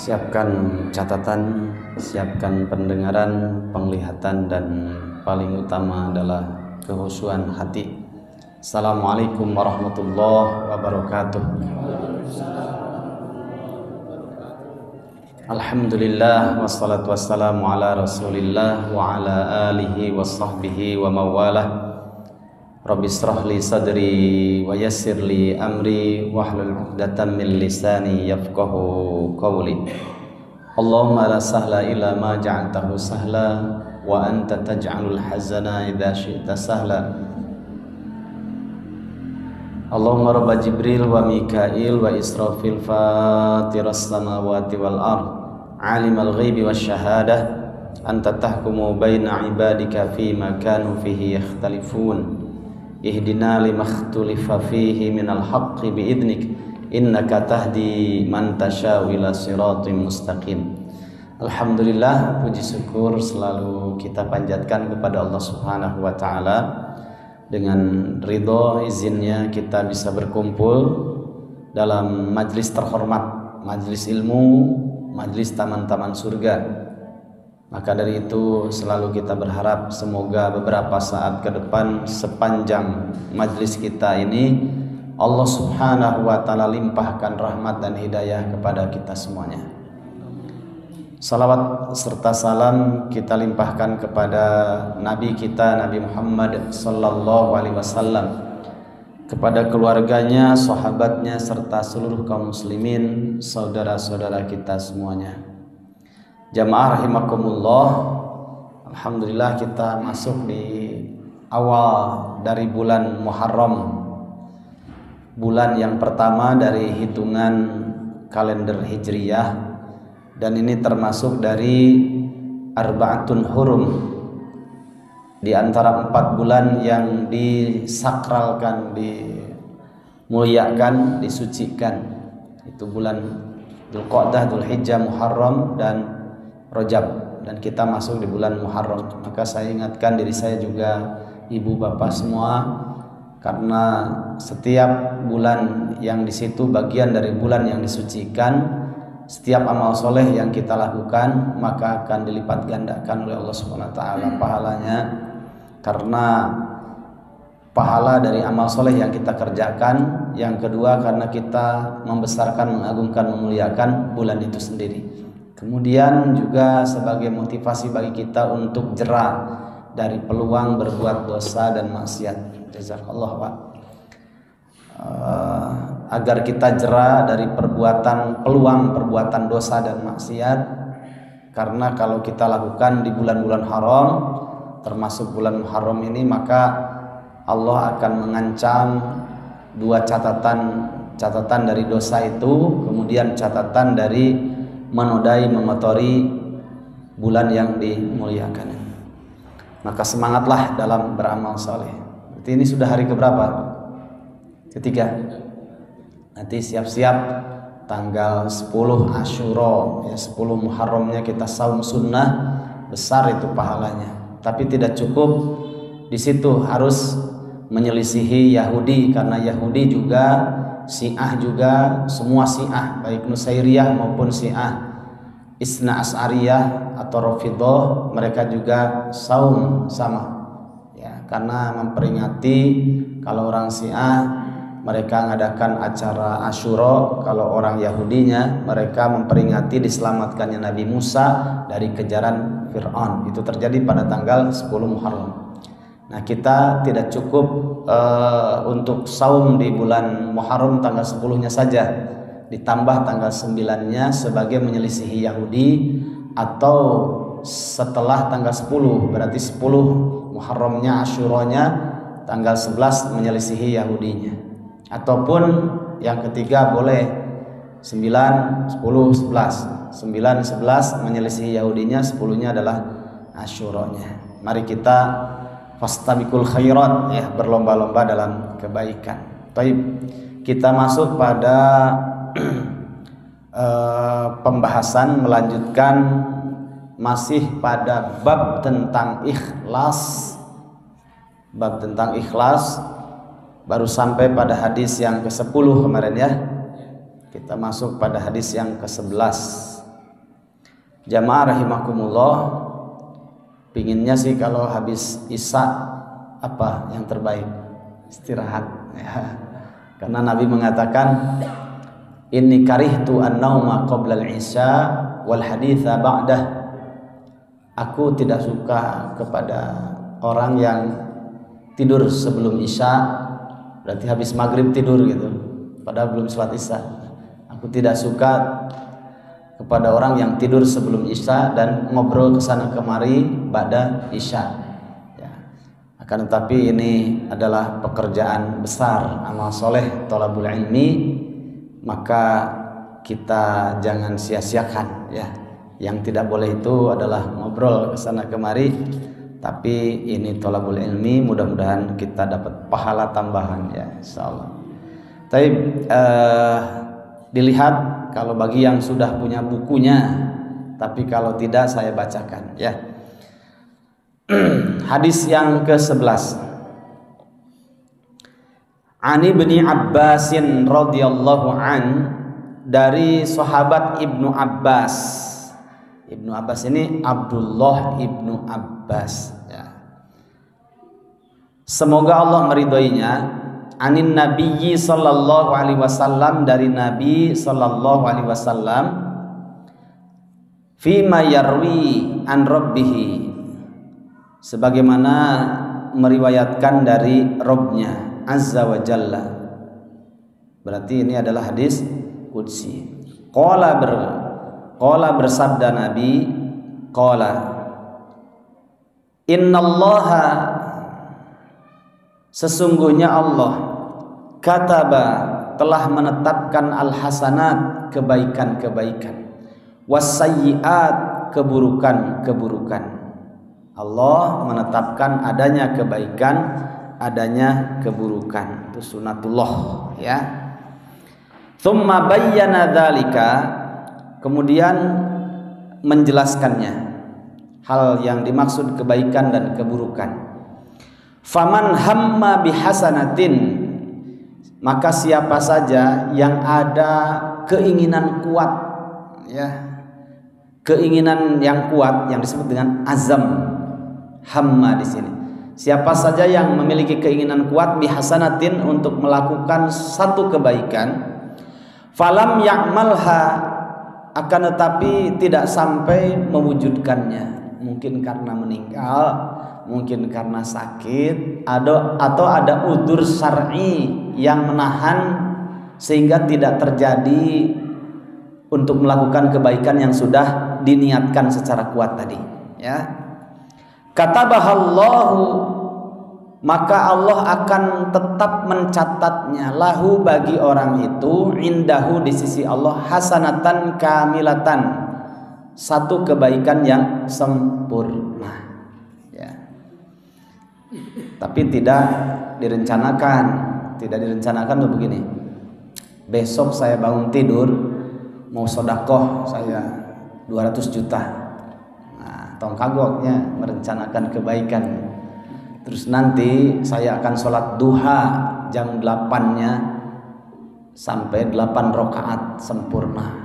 Siapkan catatan, siapkan pendengaran, penglihatan, dan paling utama adalah kehusuan hati. Assalamualaikum warahmatullahi wabarakatuh. Alhamdulillah, wassalatu wassalamu ala rasulillah wa ala alihi wa sahbihi wa mawalah. Rabbi israh li sadri wa yassir li amri wahlul 'uqdatam min lisani yafqahu qawli. Allahumma la sahla illa ma ja'altahu sahla wa anta taj'alul hazana idza syi'ta sahla. Allahumma rabba Jibril wa Mikail wa Israfil fatiras samawati wal ard alimal ghaibi wasyahadah anta tahkumu baina ibadika fima kanu fihi yakhtalifun. Ihdina limakhtulifa fihi minal haqqi biidnik innaka tahdi man tasya'u ila siratim mustaqim. Alhamdulillah, puji syukur selalu kita panjatkan kepada Allah Subhanahu wa taala. Dengan ridho izinnya kita bisa berkumpul dalam majlis terhormat, majlis ilmu, majlis taman-taman surga. Maka dari itu selalu kita berharap semoga beberapa saat ke depan sepanjang majlis kita ini Allah Subhanahu wa taala limpahkan rahmat dan hidayah kepada kita semuanya. Salawat serta salam kita limpahkan kepada Nabi kita Nabi Muhammad sallallahu alaihi wasallam, kepada keluarganya, sahabatnya, serta seluruh kaum muslimin, saudara-saudara kita semuanya. Jamaah rahimakumullah, alhamdulillah kita masuk di awal dari bulan Muharram, bulan yang pertama dari hitungan kalender Hijriyah, dan ini termasuk dari Arba'atun Hurum, di antara 4 bulan yang disakralkan, dimuliakan, disucikan. Itu bulan Dzulqa'dah, Dzulhijjah, Muharram, dan Rajab, dan kita masuk di bulan Muharram. Maka saya ingatkan diri saya juga, ibu bapak semua, karena setiap bulan yang di situ bagian dari bulan yang disucikan. Setiap amal soleh yang kita lakukan maka akan dilipat gandakan oleh Allah Subhanahu wa taala pahalanya, karena pahala dari amal soleh yang kita kerjakan. Yang kedua, karena kita membesarkan, mengagungkan, memuliakan bulan itu sendiri. Kemudian juga sebagai motivasi bagi kita untuk jera dari peluang berbuat dosa dan maksiat. Jazakallah, Pak. Agar kita jera dari peluang perbuatan dosa dan maksiat, karena kalau kita lakukan di bulan-bulan haram, termasuk bulan Muharram ini, maka Allah akan mengancam 2 catatan dari dosa itu, kemudian catatan dari menodai, mengotori bulan yang dimuliakan. Maka semangatlah dalam beramal saleh. Berarti ini sudah hari keberapa? Ketiga. Nanti siap-siap tanggal 10 Asyura, ya 10 Muharramnya kita saum sunnah, besar itu pahalanya. Tapi tidak cukup di situ, harus menyelisihi Yahudi, karena Yahudi juga, Syiah juga, semua Syiah baik Nusairiyah maupun Syiah Isna As'ariyah atau Rafidhah, mereka juga saum sama, ya, karena memperingati. Kalau orang Syiah mereka mengadakan acara Asyura, kalau orang Yahudinya mereka memperingati diselamatkannya Nabi Musa dari kejaran Fir'aun. Itu terjadi pada tanggal 10 Muharram. Nah, kita tidak cukup untuk saum di bulan Muharram tanggal 10-nya saja, ditambah tanggal 9-nya sebagai menyelisihi Yahudi, atau setelah tanggal 10, berarti 10 Muharramnya, Asyuranya, tanggal 11 menyelisihi Yahudinya. Ataupun yang ketiga boleh 9, 10, 11. 9, 11 menyelisihi Yahudinya, 10-nya adalah Asyuranya. Mari kita fastabiqul khairat, ya, berlomba-lomba dalam kebaikan. Baik, kita masuk pada pembahasan, melanjutkan masih pada bab tentang ikhlas. Bab tentang ikhlas, baru sampai pada hadis yang ke-10 kemarin, ya. Kita masuk pada hadis yang ke-11. Jamaah rahimakumullah, pinginnya sih kalau habis isya apa yang terbaik? Istirahat ya. Karena Nabi mengatakan inni karihtu an-nauma qabla al-isya wal haditha ba'dah. Aku tidak suka kepada orang yang tidur sebelum isya, berarti habis maghrib tidur gitu, padahal belum sholat isya. Aku tidak suka kepada orang yang tidur sebelum isya dan ngobrol kesana kemari ba'da isya ya. Akan tetapi ini adalah pekerjaan besar, amal soleh thalabul ilmi, maka kita jangan sia-siakan ya. Yang tidak boleh itu adalah ngobrol kesana kemari, tapi ini thalabul ilmi, mudah-mudahan kita dapat pahala tambahan ya insyaallah. Tapi dilihat kalau bagi yang sudah punya bukunya, tapi kalau tidak saya bacakan ya. Hadis yang ke-11. Ani bin Abbasin radhiyallahu an, dari sahabat Ibnu Abbas. Ibnu Abbas ini Abdullah Ibnu Abbas ya. Semoga Allah meridhoinya. Anin nabiyyi sallallahu alaihi wasallam, dari Nabi sallallahu alaihi wasallam, fima yarwi an rabbih, sebagaimana meriwayatkan dari Rabbnya azza wa jalla. Berarti ini adalah hadis qudsi. Qala bersabda Nabi, qala innallaha, sesungguhnya Allah, kataba, telah menetapkan al-hasanat, kebaikan-kebaikan, was-sayyi'at, keburukan-keburukan. Allah menetapkan adanya kebaikan, adanya keburukan. Itu sunatullah ya. Tsumma bayyana dzalika, kemudian menjelaskannya, hal yang dimaksud kebaikan dan keburukan. Faman hamma bihasanatin, maka siapa saja yang ada keinginan kuat ya, keinginan yang kuat yang disebut dengan azam, hamma di sini. Siapa saja yang memiliki keinginan kuat bihasanatin, untuk melakukan satu kebaikan, falam ya'malha, akan tetapi tidak sampai mewujudkannya, mungkin karena meninggal, mungkin karena sakit, atau ada udzur syar'i yang menahan sehingga tidak terjadi untuk melakukan kebaikan yang sudah diniatkan secara kuat tadi ya. Katabahallahu, maka Allah akan tetap mencatatnya, lahu, bagi orang itu, indahu, di sisi Allah, hasanatan kamilatan, satu kebaikan yang sempurna. Tapi tidak direncanakan tuh begini. Besok saya bangun tidur mau sedekah saya 200 juta. Nah, tong kagoknya merencanakan kebaikan. Terus nanti saya akan sholat duha jam 8-nya sampai 8 rakaat sempurna.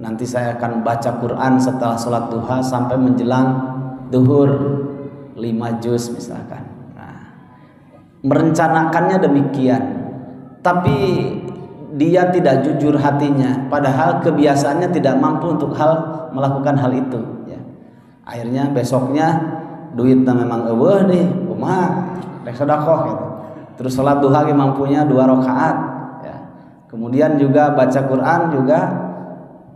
Nanti saya akan baca Quran setelah sholat duha sampai menjelang duhur 5 juz misalkan. Nah, merencanakannya demikian, tapi dia tidak jujur hatinya, padahal kebiasaannya tidak mampu untuk melakukan hal itu ya. Akhirnya besoknya duitnya memang eueuh nih, kumaha rek sedekah gitu. Terus sholat duha ge mampunya 2 rakaat ya. Kemudian juga baca Quran juga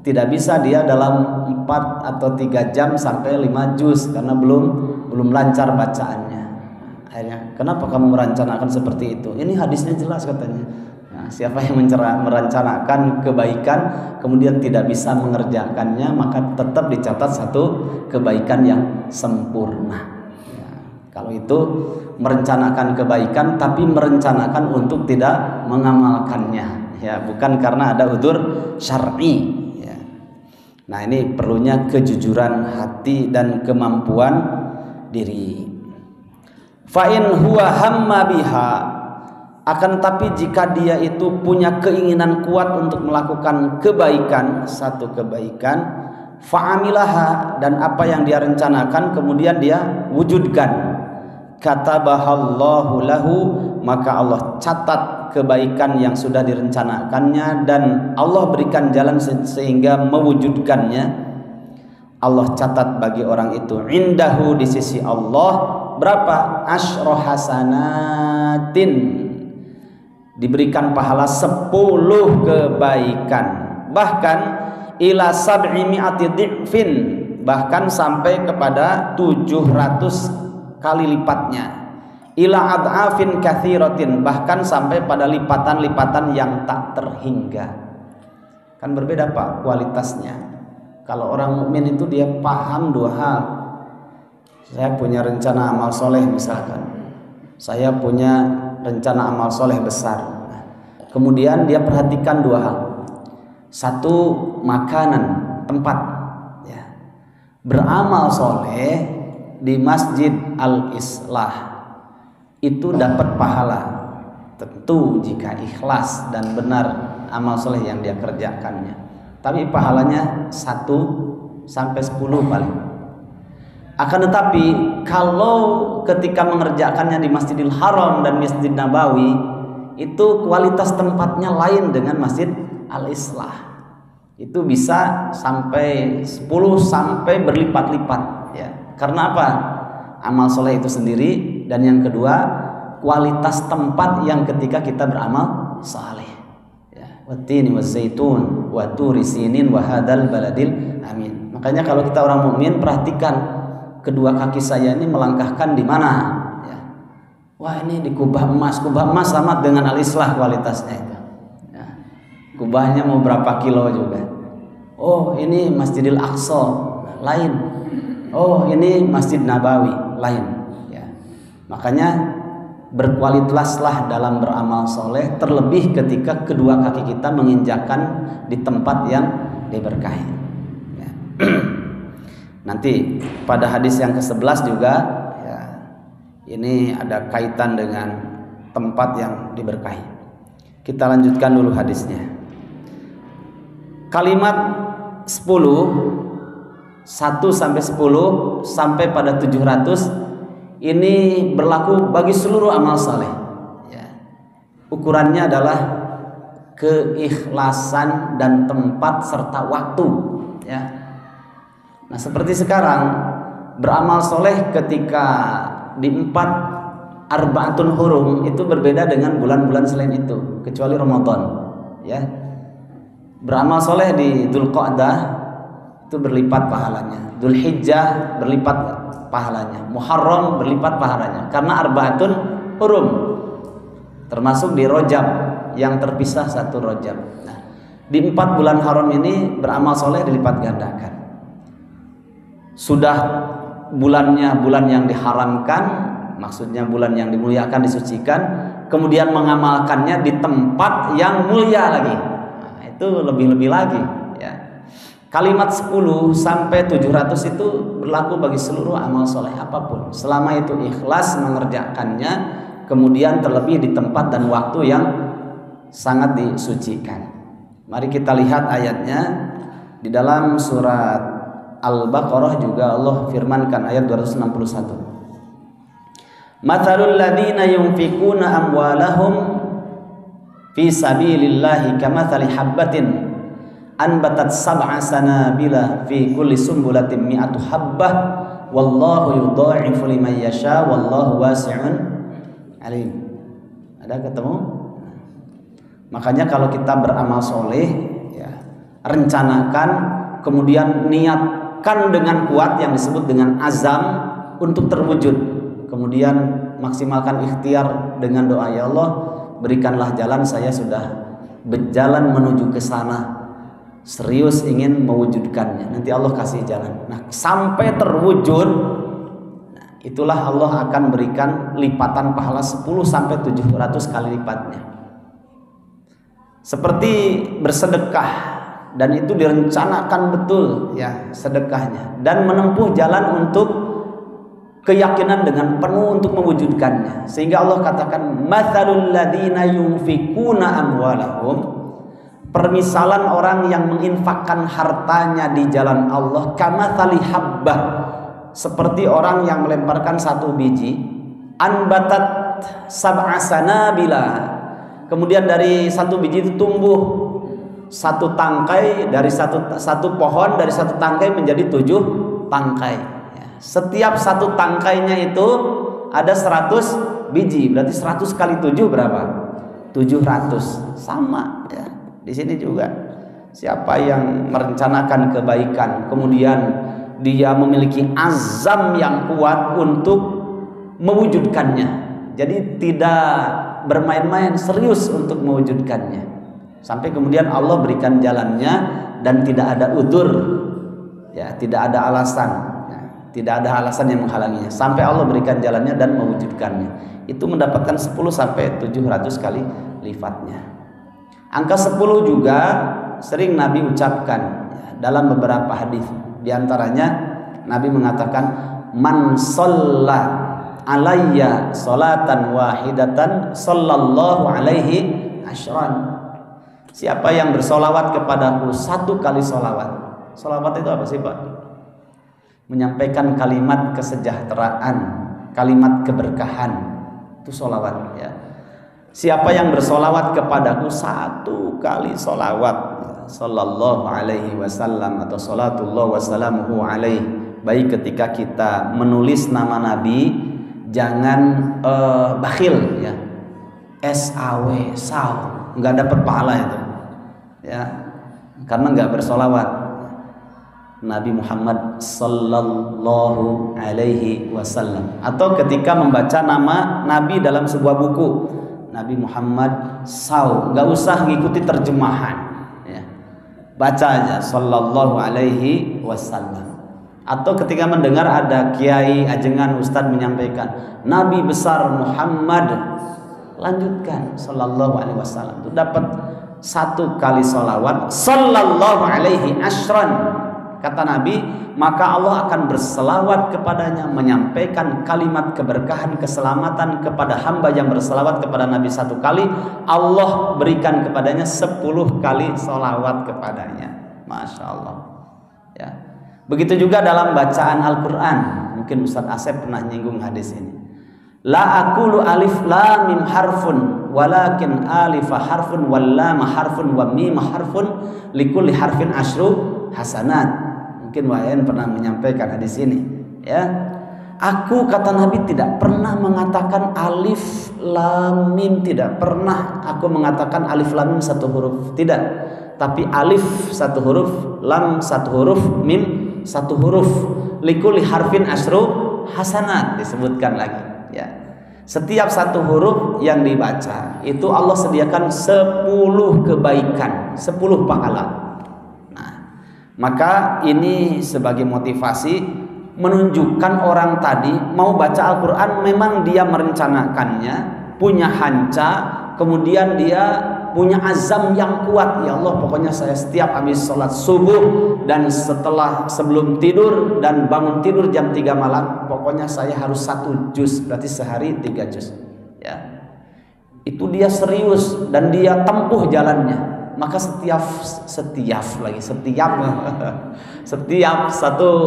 tidak bisa dia dalam 4 atau 3 jam sampai 5 juz karena belum lancar bacaannya. Akhirnya, kenapa kamu merencanakan seperti itu? Ini hadisnya jelas katanya. Nah, siapa yang merencanakan kebaikan kemudian tidak bisa mengerjakannya, maka tetap dicatat satu kebaikan yang sempurna ya. Kalau itu merencanakan kebaikan tapi merencanakan untuk tidak mengamalkannya ya, bukan karena ada udzur syar'i. Nah, ini perlunya kejujuran hati dan kemampuan diri. Fa in huwa hamma biha, akan tapi jika dia itu punya keinginan kuat untuk melakukan kebaikan, satu kebaikan, fa'amilaha, dan apa yang dia rencanakan kemudian dia wujudkan, katabahallahu lahu, maka Allah catat kebaikan yang sudah direncanakannya dan Allah berikan jalan sehingga mewujudkannya. Allah catat bagi orang itu indahu, di sisi Allah, berapa? Asyra hasanatin, diberikan pahala 10 kebaikan, bahkan ila sab'i mi'ati dhi'fin, bahkan sampai kepada 700 kali lipatnya, ila ad'afin katsiratin, bahkan sampai pada lipatan-lipatan yang tak terhingga. Kan berbeda Pak kualitasnya. Kalau orang mukmin itu dia paham 2 hal. Saya punya rencana amal soleh misalkan, saya punya rencana amal soleh besar. Kemudian dia perhatikan 2 hal. 1, makanan, tempat, ya. Beramal soleh di Masjid Al-Islah itu dapat pahala, tentu jika ikhlas dan benar amal soleh yang dia kerjakannya. Tapi pahalanya 1 sampai 10 paling. Akan tetapi kalau ketika mengerjakannya di Masjidil Haram dan Masjid Nabawi, itu kualitas tempatnya lain dengan Masjid Al-Islah. Itu bisa sampai 10 sampai berlipat-lipat, ya. Karena apa? Amal soleh itu sendiri, dan yang kedua kualitas tempat yang ketika kita beramal saleh. Wattini wazzaitun wa turi sinin wa hadzal baladil amin. Makanya kalau kita orang mukmin, perhatikan kedua kaki saya ini melangkahkan di mana, ya. Wah, ini di kubah emas. Kubah emas sama dengan Al-Islah kualitasnya itu, ya. Kubahnya mau berapa kilo juga. Oh, ini Masjidil Aqsa, lain. Oh, ini Masjid Nabawi, lain, ya. Makanya berkualitaslah dalam beramal soleh, terlebih ketika kedua kaki kita menginjakkan di tempat yang diberkahi, ya. Nanti pada hadis yang ke-11 juga, ya, ini ada kaitan dengan tempat yang diberkahi. Kita lanjutkan dulu hadisnya. Kalimat 10, 1 sampai 10 sampai pada 700, ini berlaku bagi seluruh amal saleh, ya. Ukurannya adalah keikhlasan dan tempat serta waktu, ya. Nah, seperti sekarang beramal soleh ketika di 4 Arba'atun Hurum itu berbeda dengan bulan-bulan selain itu, kecuali Ramadan, ya. Beramal soleh di Dzulqa'dah itu berlipat pahalanya, Dzulhijjah berlipat pahalanya, Muharram berlipat pahalanya, karena Arba'atun Hurum, termasuk di Rajab yang terpisah 1 Rajab. Nah, di 4 bulan haram ini beramal soleh dilipat gandakan. Sudah bulannya bulan yang diharamkan, maksudnya bulan yang dimuliakan, disucikan, kemudian mengamalkannya di tempat yang mulia lagi, nah, itu lebih-lebih lagi, ya. Kalimat 10 sampai 700 itu berlaku bagi seluruh amal soleh apapun, selama itu ikhlas mengerjakannya, kemudian terlebih di tempat dan waktu yang sangat disucikan. Mari kita lihat ayatnya di dalam surat Al-Baqarah, juga Allah firmankan ayat 261. Mathalul ladina yunfikuna amwalahum fi sabilillahi kamathali habbatin anbatat sab'a sanabila fi kulli sumbulatin mi'atu habbah wallahu yudha'ifu liman yasha wallahu wasi'un alim. Ada ketemu? Makanya kalau kita beramal soleh, ya, rencanakan, kemudian niatkan dengan kuat yang disebut dengan azam untuk terwujud, kemudian maksimalkan ikhtiar dengan doa, ya Allah berikanlah jalan, saya sudah berjalan menuju ke sana, serius ingin mewujudkannya, nanti Allah kasih jalan. Nah, sampai terwujud, nah, itulah Allah akan berikan lipatan pahala 10 sampai 700 kali lipatnya. Seperti bersedekah, dan itu direncanakan betul, ya, sedekahnya, dan menempuh jalan untuk keyakinan dengan penuh untuk mewujudkannya, sehingga Allah katakan matsalul ladzina yunfikuna amwalahum, permisalan orang yang menginfakkan hartanya di jalan Allah, kamatsali habbah, seperti orang yang melemparkan satu biji, anbatat sab'a sanabila, kemudian dari satu biji itu tumbuh satu tangkai, dari satu pohon, dari satu tangkai menjadi 7 tangkai. Setiap satu tangkainya itu ada 100 biji, berarti 100 kali 7 berapa? 700. Sama ya. Di sini juga siapa yang merencanakan kebaikan, kemudian dia memiliki azam yang kuat untuk mewujudkannya, jadi tidak bermain-main, serius untuk mewujudkannya, sampai kemudian Allah berikan jalannya dan tidak ada udzur, ya, tidak ada alasan, ya, tidak ada alasan yang menghalanginya, sampai Allah berikan jalannya dan mewujudkannya, itu mendapatkan 10 sampai 700 kali lifatnya. Angka 10 juga sering Nabi ucapkan ya, dalam beberapa hadis. Di antaranya Nabi mengatakan, man shalla alayya sholatan wahidatan sallallahu alaihi asyran. Siapa yang bersolawat kepadaku 1 kali solawat. Solawat itu apa sih Pak? Menyampaikan kalimat kesejahteraan, kalimat keberkahan, itu solawat ya. Siapa yang bersolawat kepadaku 1 kali solawat, sallallahu alaihi wasallam, atau salatullah wassalamuhu alaihi. Baik ketika kita menulis nama Nabi, jangan bakhil ya, SAW, nggak dapat pahala itu ya, karena nggak bersolawat. Nabi Muhammad sallallahu alaihi wasallam. Atau ketika membaca nama Nabi dalam sebuah buku, Nabi Muhammad SAW, nggak usah ngikuti terjemahan ya. Baca aja sallallahu alaihi wasallam. Atau ketika mendengar ada kiai, ajengan, ustadz menyampaikan Nabi besar Muhammad, lanjutkan sallallahu alaihi wasallam, itu dapat 1 kali solawat, sallallahu alaihi asyran, kata Nabi, maka Allah akan berselawat kepadanya, menyampaikan kalimat keberkahan, keselamatan kepada hamba yang berselawat kepada Nabi 1 kali, Allah berikan kepadanya 10 kali solawat kepadanya. Masya Allah ya. Begitu juga dalam bacaan Al-Quran. Mungkin Ustaz Asep pernah nyinggung hadis ini. La aqulu alif lam mim harfun walakin alifa harfun wal lam harfun wa mim harfun likulli harfin asyru hasanat. Mungkin Wayan pernah menyampaikan hadis ini ya. Aku, kata Nabi, tidak pernah mengatakan alif lam mim, tidak pernah aku mengatakan alif lam mim 1 huruf, tidak, tapi alif 1 huruf, lam 1 huruf, mim 1 huruf, likulli harfin asyru hasanat, disebutkan lagi ya. Setiap 1 huruf yang dibaca itu Allah sediakan 10 kebaikan, 10 pahala. Maka ini sebagai motivasi menunjukkan orang tadi mau baca Al-Quran, memang dia merencanakannya, punya hanca, kemudian dia punya azam yang kuat. Ya Allah, pokoknya saya setiap habis sholat subuh dan sebelum tidur dan bangun tidur jam 3 malam, pokoknya saya harus 1 juz, berarti sehari 3 juz ya. Itu dia serius dan dia tempuh jalannya. Maka setiap 1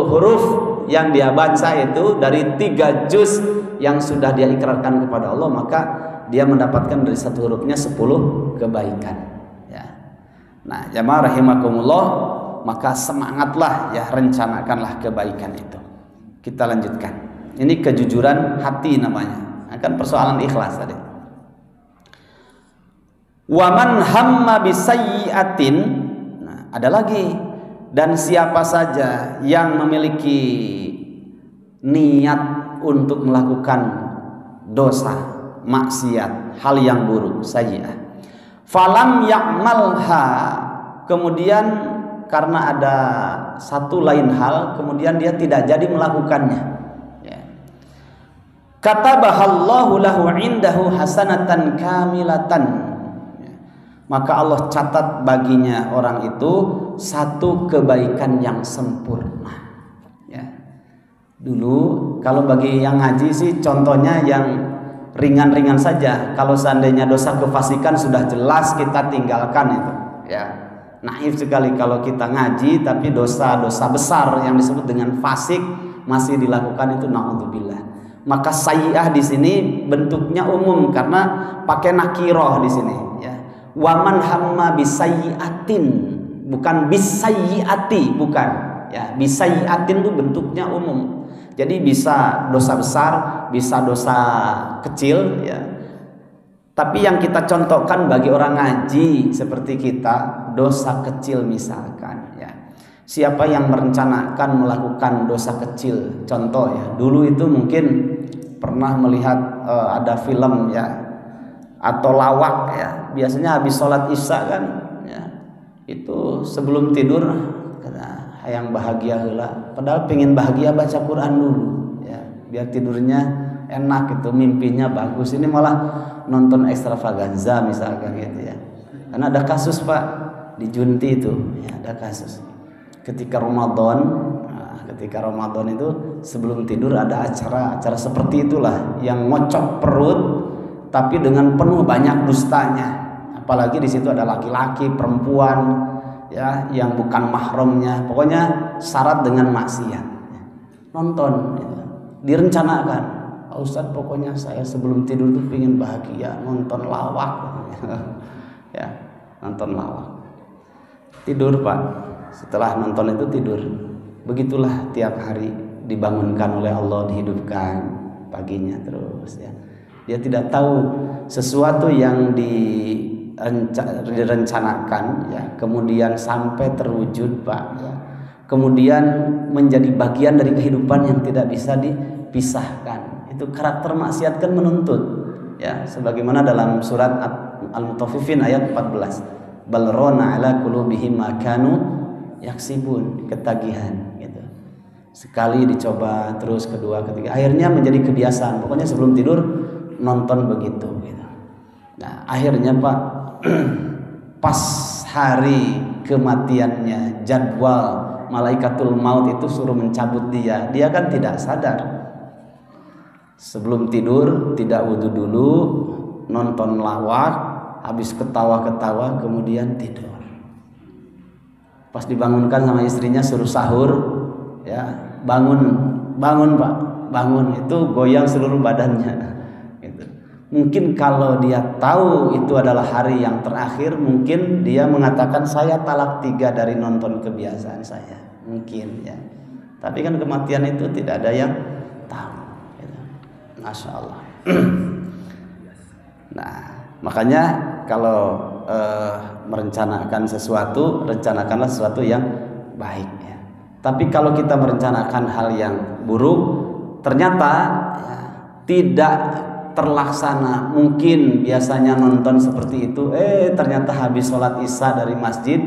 huruf yang dia baca itu dari 3 juz yang sudah dia ikrarkan kepada Allah, maka dia mendapatkan dari 1 hurufnya 10 kebaikan ya. Nah, jamaah rahimakumullah, maka semangatlah ya, rencanakanlah kebaikan itu. Kita lanjutkan. Ini kejujuran hati namanya. Kan persoalan ikhlas tadi. Waman hamma bisayyi'atin, nah, ada lagi, dan siapa saja yang memiliki niat untuk melakukan dosa, maksiat, hal yang buruk, sayyi'ah, falam ya'malha, kemudian karena ada satu lain hal, kemudian dia tidak jadi melakukannya ya. Katabahallahu lahu indahu hasanatan kamilatan, maka Allah catat baginya orang itu 1 kebaikan yang sempurna ya. Dulu kalau bagi yang ngaji sih contohnya yang ringan-ringan saja. Kalau seandainya dosa kefasikan sudah jelas kita tinggalkan itu ya. Naif sekali kalau kita ngaji tapi dosa-dosa besar yang disebut dengan fasik masih dilakukan, itu naudzubillah. Maka sayyi'ah di sini bentuknya umum karena pakai nakiroh di sini, ya. Waman hamma bisayyi'atin, bukan bisayyi'ati, bukan, ya. Bisayyi'atin itu bentuknya umum. Jadi bisa dosa besar, bisa dosa kecil, ya. Tapi yang kita contohkan bagi orang ngaji seperti kita, dosa kecil misalkan, ya. Siapa yang merencanakan melakukan dosa kecil, contoh ya, dulu itu mungkin pernah melihat ada film, ya, atau lawak, ya. Biasanya habis sholat isya kan, ya, itu sebelum tidur kata hayang bahagia heula, padahal pengen bahagia baca Quran dulu, ya, biar tidurnya enak, itu mimpinya bagus. Ini malah nonton ekstravaganza misalkan gitu, ya. Karena ada kasus Pak di Junti itu, ya, ada kasus ketika Ramadan. Ketika Ramadan itu sebelum tidur ada acara seperti itulah yang ngocok perut tapi dengan penuh banyak dustanya. Apalagi di situ ada laki-laki, perempuan, ya, yang bukan mahramnya. Pokoknya syarat dengan maksiat. Nonton, ya, direncanakan. Pak Ustadz, pokoknya saya sebelum tidur tuh pengen bahagia, nonton lawak. Ya, nonton lawak. Tidur Pak. Setelah nonton itu tidur. Begitulah tiap hari dibangunkan oleh Allah, dihidupkan paginya terus, ya. Dia tidak tahu sesuatu yang direncanakan, ya, kemudian sampai terwujud Pak, ya. Kemudian menjadi bagian dari kehidupan yang tidak bisa dipisahkan. Itu karakter maksiat kan menuntut, ya, sebagaimana dalam surat Al-Mutaffifin ayat 14, balrona ala qulubihim ma kanu yaksibun, ketagihan gitu. Sekali dicoba, terus kedua, ketiga, akhirnya menjadi kebiasaan. Pokoknya sebelum tidur nonton begitu gitu. Nah, akhirnya Pak pas hari kematiannya, jadwal malaikatul maut itu suruh mencabut dia kan tidak sadar. Sebelum tidur tidak wudhu dulu, nonton lawak, habis ketawa-ketawa kemudian tidur. Pas dibangunkan sama istrinya suruh sahur, ya, bangun Pak, bangun, itu goyang seluruh badannya gitu. Mungkin kalau dia tahu itu adalah hari yang terakhir, mungkin dia mengatakan saya talak 3 dari nonton kebiasaan saya, mungkin, ya. Tapi kan kematian itu tidak ada yang tahu gitu. Masya Allah. Nah, makanya kalau merencanakan sesuatu, rencanakanlah sesuatu yang baik, ya. Tapi kalau kita merencanakan hal yang buruk, ternyata, ya, tidak terlaksana. Mungkin biasanya nonton seperti itu, ternyata habis sholat isya dari masjid,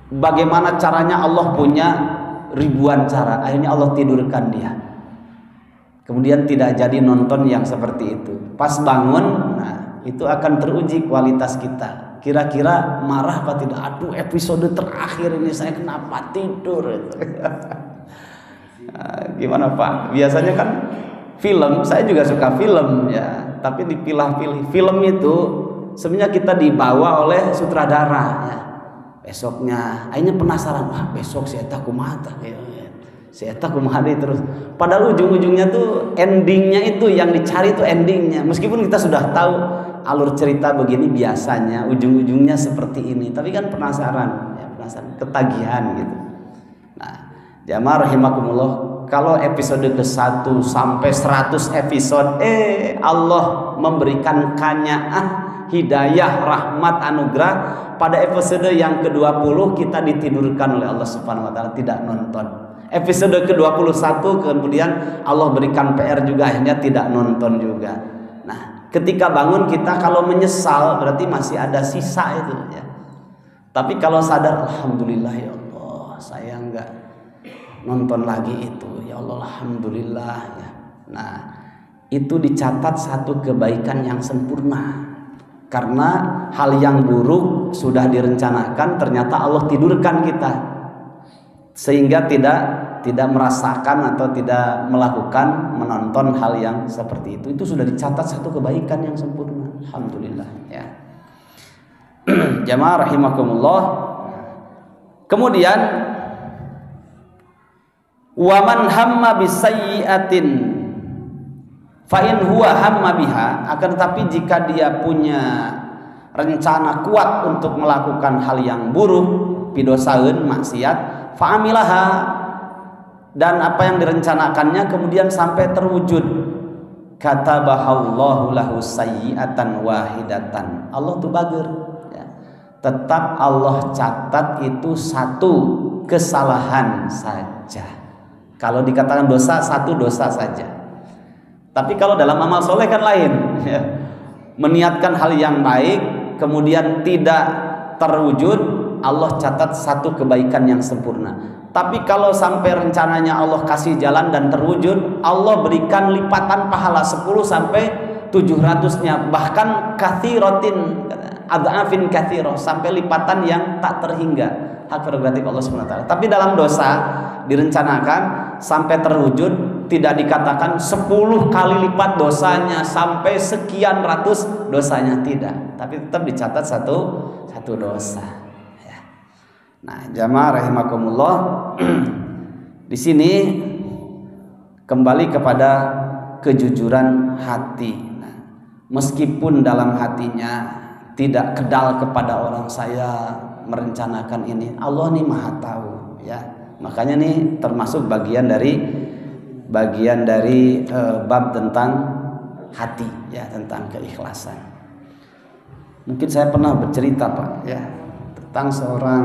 bagaimana caranya Allah punya ribuan cara, akhirnya Allah tidurkan dia. Kemudian tidak jadi nonton yang seperti itu. Pas bangun, nah, itu akan teruji kualitas kita. Kira-kira marah apa tidak? Aduh, episode terakhir ini saya kenapa tidur? Gimana Pak? Biasanya kan film, saya juga suka film, ya. Tapi dipilah-pilih. Film itu sebenarnya kita dibawa oleh sutradara, ya. Besoknya, akhirnya penasaran. Wah, besok saya tak kumaha, saya tak kumaha terus. Padahal ujung-ujungnya tuh endingnya itu yang dicari tuh endingnya. Meskipun kita sudah tahu alur cerita begini biasanya, ujung-ujungnya seperti ini, tapi kan penasaran, ya, penasaran, ketagihan gitu. Nah, jamaah rahimakumullah, kalau episode ke-1 sampai 100 episode, Allah memberikan kanaah, hidayah, rahmat, anugerah. Pada episode yang ke-20 kita ditidurkan oleh Allah Subhanahu wa taala, tidak nonton. Episode ke-21 kemudian Allah berikan PR juga, akhirnya tidak nonton juga. Nah, ketika bangun kita kalau menyesal berarti masih ada sisa itu, ya. Tapi kalau sadar, alhamdulillah ya Allah, saya enggak nonton lagi itu, ya Allah, alhamdulillah, ya. Nah, itu dicatat satu kebaikan yang sempurna. Karena hal yang buruk sudah direncanakan, ternyata Allah tidurkan kita sehingga tidak merasakan atau tidak melakukan menonton hal yang seperti itu. Itu sudah dicatat satu kebaikan yang sempurna, alhamdulillah, ya. Jamaah rahimakumullah. Kemudian wa man hamma bisayyi'atin fa in huwa hamma biha, akan tetapi jika dia punya rencana kuat untuk melakukan hal yang buruk, pidosaeun maksiat, fa amilaha, dan apa yang direncanakannya kemudian sampai terwujud, katabahallahu lahu sayyi'atan wahidatan, Allah tuh bager ya. Tetap Allah catat itu satu kesalahan saja. Kalau dikatakan dosa, satu dosa saja. Tapi kalau dalam amal soleh kan lain ya. Meniatkan hal yang baik kemudian tidak terwujud, Allah catat satu kebaikan yang sempurna. Tapi kalau sampai rencananya Allah kasih jalan dan terwujud, Allah berikan lipatan pahala 10 sampai 700-nya, bahkan katsiratin adafin katsira, sampai lipatan yang tak terhingga. Hak prerogatif Allah Subhanahu wa taala. Tapi dalam dosa direncanakan sampai terwujud, tidak dikatakan 10 kali lipat dosanya sampai sekian ratus dosanya, tidak, tapi tetap dicatat satu dosa. Nah, jamaah rahimakumullah, di sini kembali kepada kejujuran hati. Nah, meskipun dalam hatinya tidak kedal kepada orang, saya merencanakan ini, Allah nih maha tahu ya. Makanya nih termasuk bagian dari bab tentang hati ya, tentang keikhlasan. Mungkin saya pernah bercerita Pak ya, tentang seorang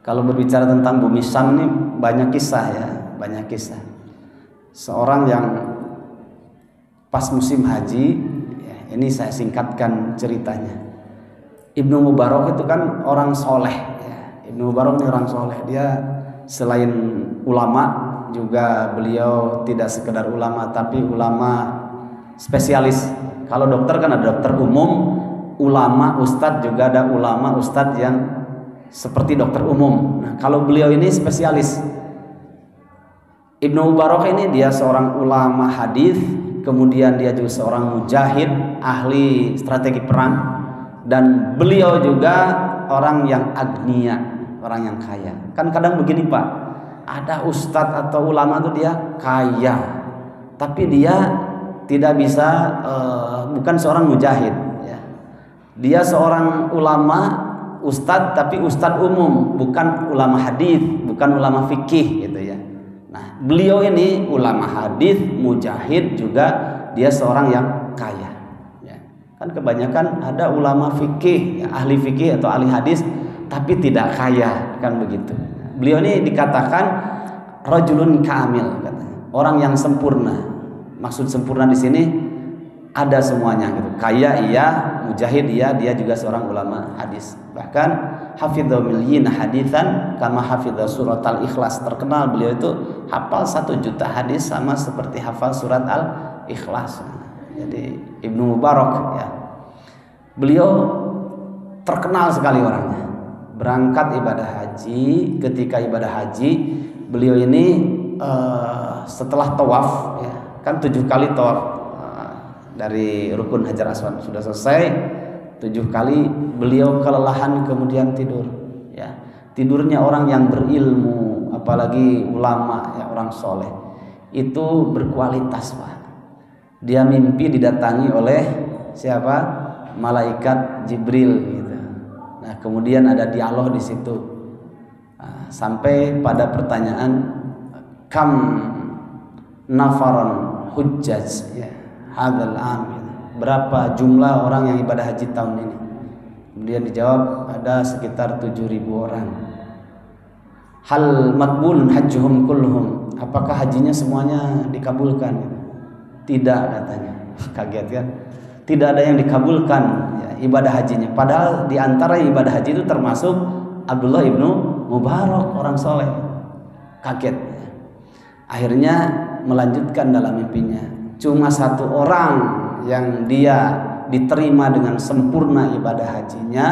kalau berbicara tentang Bumi Syam ini banyak kisah ya, banyak kisah. Seorang yang pas musim haji ya, ini saya singkatkan ceritanya. Ibnu Mubarak itu kan orang soleh ya. Ibnu Mubarak ini orang soleh. Dia selain ulama juga beliau tidak sekedar ulama, tapi ulama spesialis. Kalau dokter kan ada dokter umum, ulama ustadz, juga ada ulama ustadz yang seperti dokter umum. Nah, kalau beliau ini spesialis. Ibnu Mubarak ini dia seorang ulama hadis, kemudian dia juga seorang mujahid, ahli strategi perang, dan beliau juga orang yang agnia, orang yang kaya. Kan kadang begini Pak, ada ustadz atau ulama tuh dia kaya, tapi dia tidak bisa bukan seorang mujahid ya. Dia seorang ulama ustadz, tapi ustadz umum, bukan ulama hadis, bukan ulama fikih gitu ya. Nah, beliau ini ulama hadis, mujahid, juga dia seorang yang kaya ya. Kan kebanyakan ada ulama fikih ya, ahli fikih atau ahli hadis tapi tidak kaya, kan begitu. Beliau ini dikatakan rajulun kamil, katanya, orang yang sempurna. Maksud sempurna di sini ada semuanya gitu. Kaya iya, mujahid iya, dia juga seorang ulama hadis. Bahkan hafidhu milyin haditsan kama hafidhu surat al-ikhlas. Terkenal beliau itu hafal 1 juta hadis sama seperti hafal surat al-ikhlas. Jadi Ibnu Mubarak ya. Beliau terkenal sekali orangnya. Berangkat ibadah haji, ketika ibadah haji beliau ini setelah tawaf ya, kan 7 kali tawaf dari rukun Hajar Aswad sudah selesai 7 kali, beliau kelelahan kemudian tidur ya. Tidurnya orang yang berilmu, apalagi ulama ya, orang soleh, itu berkualitas Pak. Dia mimpi didatangi oleh siapa? Malaikat Jibril gitu. Nah, kemudian ada dialog di situ. Nah, sampai pada pertanyaan kam nafaron hujjaj ya hadzal am, berapa jumlah orang yang ibadah haji tahun ini? Kemudian dijawab ada sekitar 7.000 orang. Hal makbulun hajjuhum kulluhum, apakah hajinya semuanya dikabulkan? Tidak, katanya. Kaget kan? Tidak ada yang dikabulkan ya, ibadah hajinya. Padahal di antara ibadah haji itu termasuk Abdullah ibnu Mubarak, orang soleh. Kaget. Akhirnya melanjutkan dalam mimpinya. Cuma 1 orang yang dia diterima dengan sempurna ibadah hajinya,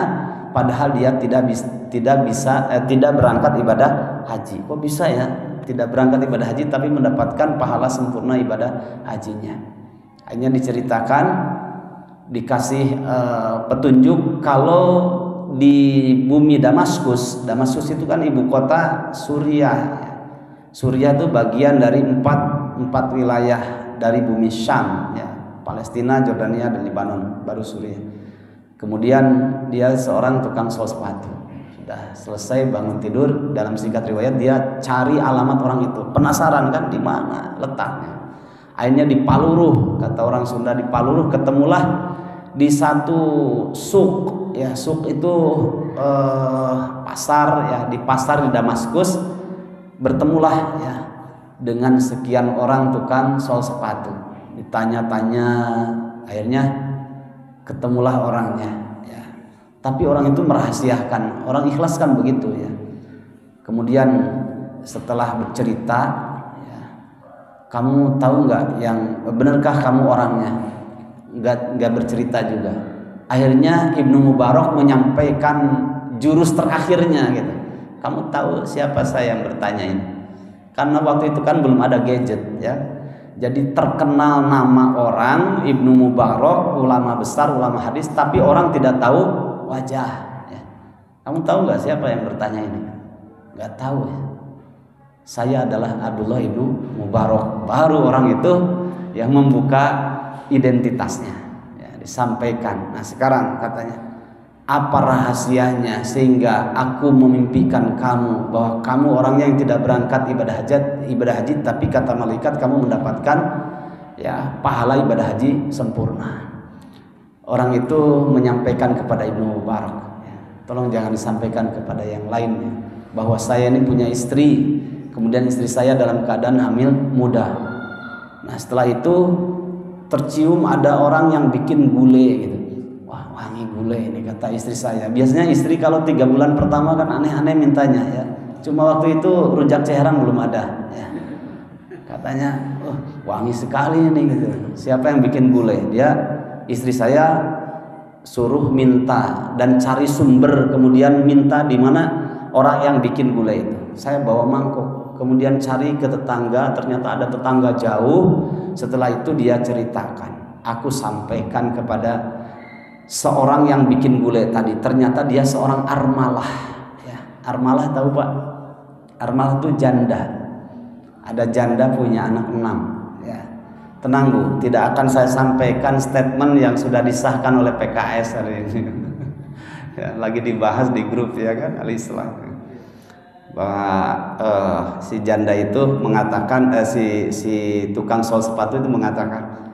padahal dia tidak berangkat ibadah haji. Kok bisa ya? Tidak berangkat ibadah haji tapi mendapatkan pahala sempurna ibadah hajinya. Hanya diceritakan dikasih petunjuk kalau di bumi Damaskus itu kan ibu kota Suriah. Suriah itu bagian dari empat wilayah dari bumi Syam, ya. Palestina, Jordania, dan Lebanon, baru Suriah. Kemudian dia seorang tukang sol sepatu. Sudah selesai bangun tidur, dalam singkat riwayat dia cari alamat orang itu. Penasaran kan di mana letaknya. Akhirnya di Paluruh, kata orang Sunda, di Paluruh ketemulah di satu suk, ya. Suk itu pasar, ya. Di pasar di Damaskus bertemulah, ya, dengan sekian orang tukang sol sepatu. Ditanya-tanya, akhirnya ketemulah orangnya, ya. Tapi orang itu merahasiakan, orang ikhlas kan begitu, ya. Kemudian setelah bercerita, ya, kamu tahu nggak yang benarkah kamu orangnya? Nggak bercerita juga. Akhirnya Ibnu Mubarak menyampaikan jurus terakhirnya, gitu. Kamu tahu siapa saya yang bertanya ini? Karena waktu itu kan belum ada gadget, ya. Jadi terkenal nama orang Ibnu Mubarak, ulama besar, ulama hadis, tapi orang tidak tahu wajah, ya. Kamu tahu nggak siapa yang bertanya ini? Nggak tahu, ya. Saya adalah Abdullah Ibnu Mubarak. Baru orang itu yang membuka identitasnya, ya, disampaikan. Nah sekarang katanya, apa rahasianya sehingga aku memimpikan kamu bahwa kamu orangnya yang tidak berangkat ibadah haji, tapi kata malaikat kamu mendapatkan, ya, pahala ibadah haji sempurna. Orang itu menyampaikan kepada Ibnu Mubarak, ya, tolong jangan disampaikan kepada yang lainnya bahwa saya ini punya istri, kemudian istri saya dalam keadaan hamil muda. Nah setelah itu tercium ada orang yang bikin gulai, gitu. Wangi gulai ini, kata istri saya. Biasanya istri kalau 3 bulan pertama kan aneh-aneh mintanya, ya. Cuma waktu itu rujak Ceherang belum ada, ya. Katanya, wangi sekali ini, gitu. Siapa yang bikin gulai? Dia, istri saya suruh minta dan cari sumber, kemudian minta di mana orang yang bikin gulai itu. Saya bawa mangkuk, kemudian cari ke tetangga, ternyata ada tetangga jauh. Setelah itu dia ceritakan, aku sampaikan kepada seorang yang bikin gulai tadi, ternyata dia seorang armalah, ya. Armalah tahu Pak? Armalah itu janda. Ada janda punya anak 6, ya. Tenang Bu, tidak akan saya sampaikan statement yang sudah disahkan oleh PKS hari ini. Ya, lagi dibahas di grup, ya kan, Al-Islam. Bahwa si janda itu mengatakan, si tukang sol sepatu itu mengatakan,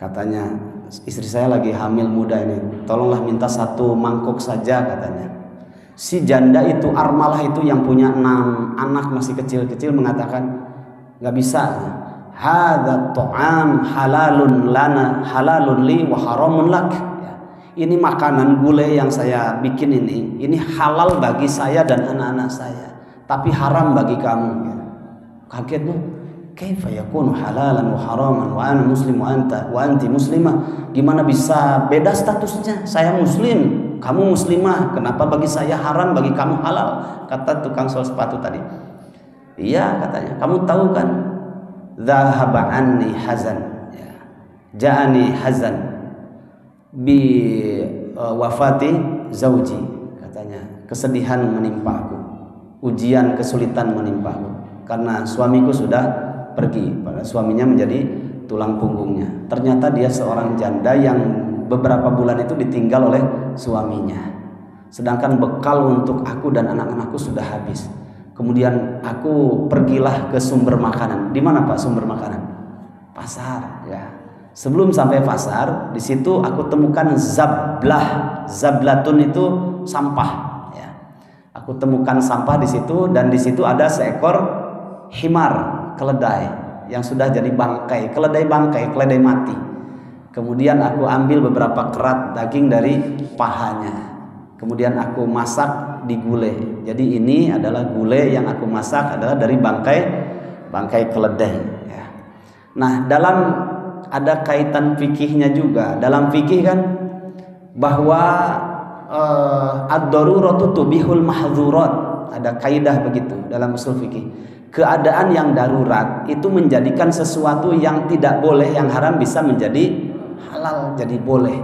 katanya, istri saya lagi hamil muda ini, tolonglah minta 1 mangkok saja, katanya. Si janda itu, armalah itu yang punya 6 anak masih kecil-kecil mengatakan, nggak bisa. Hadza ta'am halalun lana, halalun li wa haramun lak. Ini makanan gulai yang saya bikin ini halal bagi saya dan anak-anak saya, tapi haram bagi kamu. Kaget tuh. Kaifa yakunu halalan wa haraman wa ana muslim wa anti muslimah? Gimana bisa beda statusnya? Saya muslim, kamu muslimah. Kenapa bagi saya haram, bagi kamu halal? Kata tukang sol sepatu tadi. Iya, katanya. Kamu tahu kan? Dhahaba anni hazan. Ya. Ja'ani hazan bi wafati zauji. Katanya, kesedihan menimpaku, ujian kesulitan menimpaku karena suamiku sudah pergi, pada suaminya menjadi tulang punggungnya. Ternyata dia seorang janda yang beberapa bulan itu ditinggal oleh suaminya. Sedangkan bekal untuk aku dan anak-anakku sudah habis. Kemudian aku pergilah ke sumber makanan. Di mana Pak sumber makanan? Pasar, ya. Sebelum sampai pasar, di situ aku temukan zablah. Zablatun itu sampah, ya. Aku temukan sampah di situ, dan di situ ada seekor himar, keledai yang sudah jadi bangkai, keledai mati. Kemudian aku ambil beberapa kerat daging dari pahanya, kemudian aku masak di gulai. Jadi ini adalah gulai yang aku masak adalah dari bangkai keledai, ya. Nah, dalam ada kaitan fikihnya juga. Dalam fikih kan bahwa ad-daruratu tubihul mahdzurat. Ada kaidah begitu dalam usul fikih. Keadaan yang darurat itu menjadikan sesuatu yang tidak boleh, yang haram bisa menjadi halal, jadi boleh,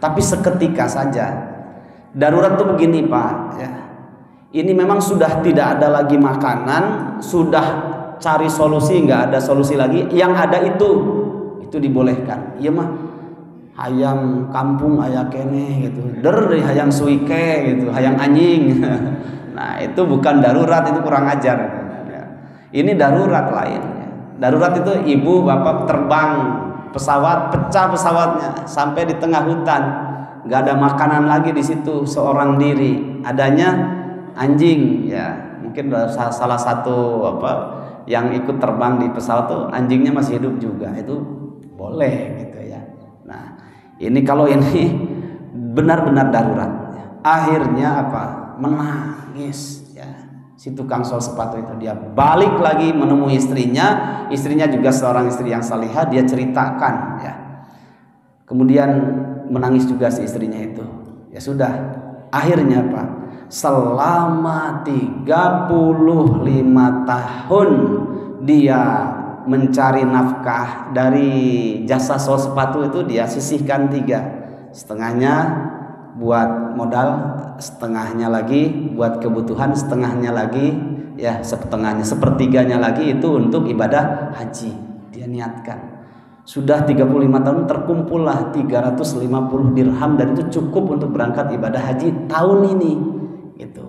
tapi seketika saja. Darurat tuh begini Pak, ya. Ini memang sudah tidak ada lagi makanan, sudah cari solusi, nggak ada solusi lagi. Yang ada itu dibolehkan. Iya mah, hayang kampung aya keneh gitu, dari hayang suike gitu, hayang anjing. Nah itu bukan darurat, itu kurang ajar. Ini darurat lain. Darurat itu ibu bapak terbang pesawat, pecah pesawatnya sampai di tengah hutan, nggak ada makanan lagi di situ, seorang diri, adanya anjing, ya mungkin salah satu yang ikut terbang di pesawat tuh anjingnya masih hidup juga, itu boleh gitu ya. Nah ini kalau ini benar-benar darurat, akhirnya menangis ya si tukang sol sepatu itu. Dia balik lagi menemui istrinya juga seorang istri yang salihah, dia ceritakan ya, kemudian menangis juga si istrinya itu. Ya sudah, akhirnya selama 35 tahun dia mencari nafkah dari jasa sol sepatu itu, dia sisihkan 3, setengahnya buat modal, setengahnya lagi buat kebutuhan, setengahnya lagi ya sepertiganya lagi itu untuk ibadah haji. Dia niatkan. Sudah 35 tahun terkumpullah 350 dirham dan itu cukup untuk berangkat ibadah haji tahun ini gitu.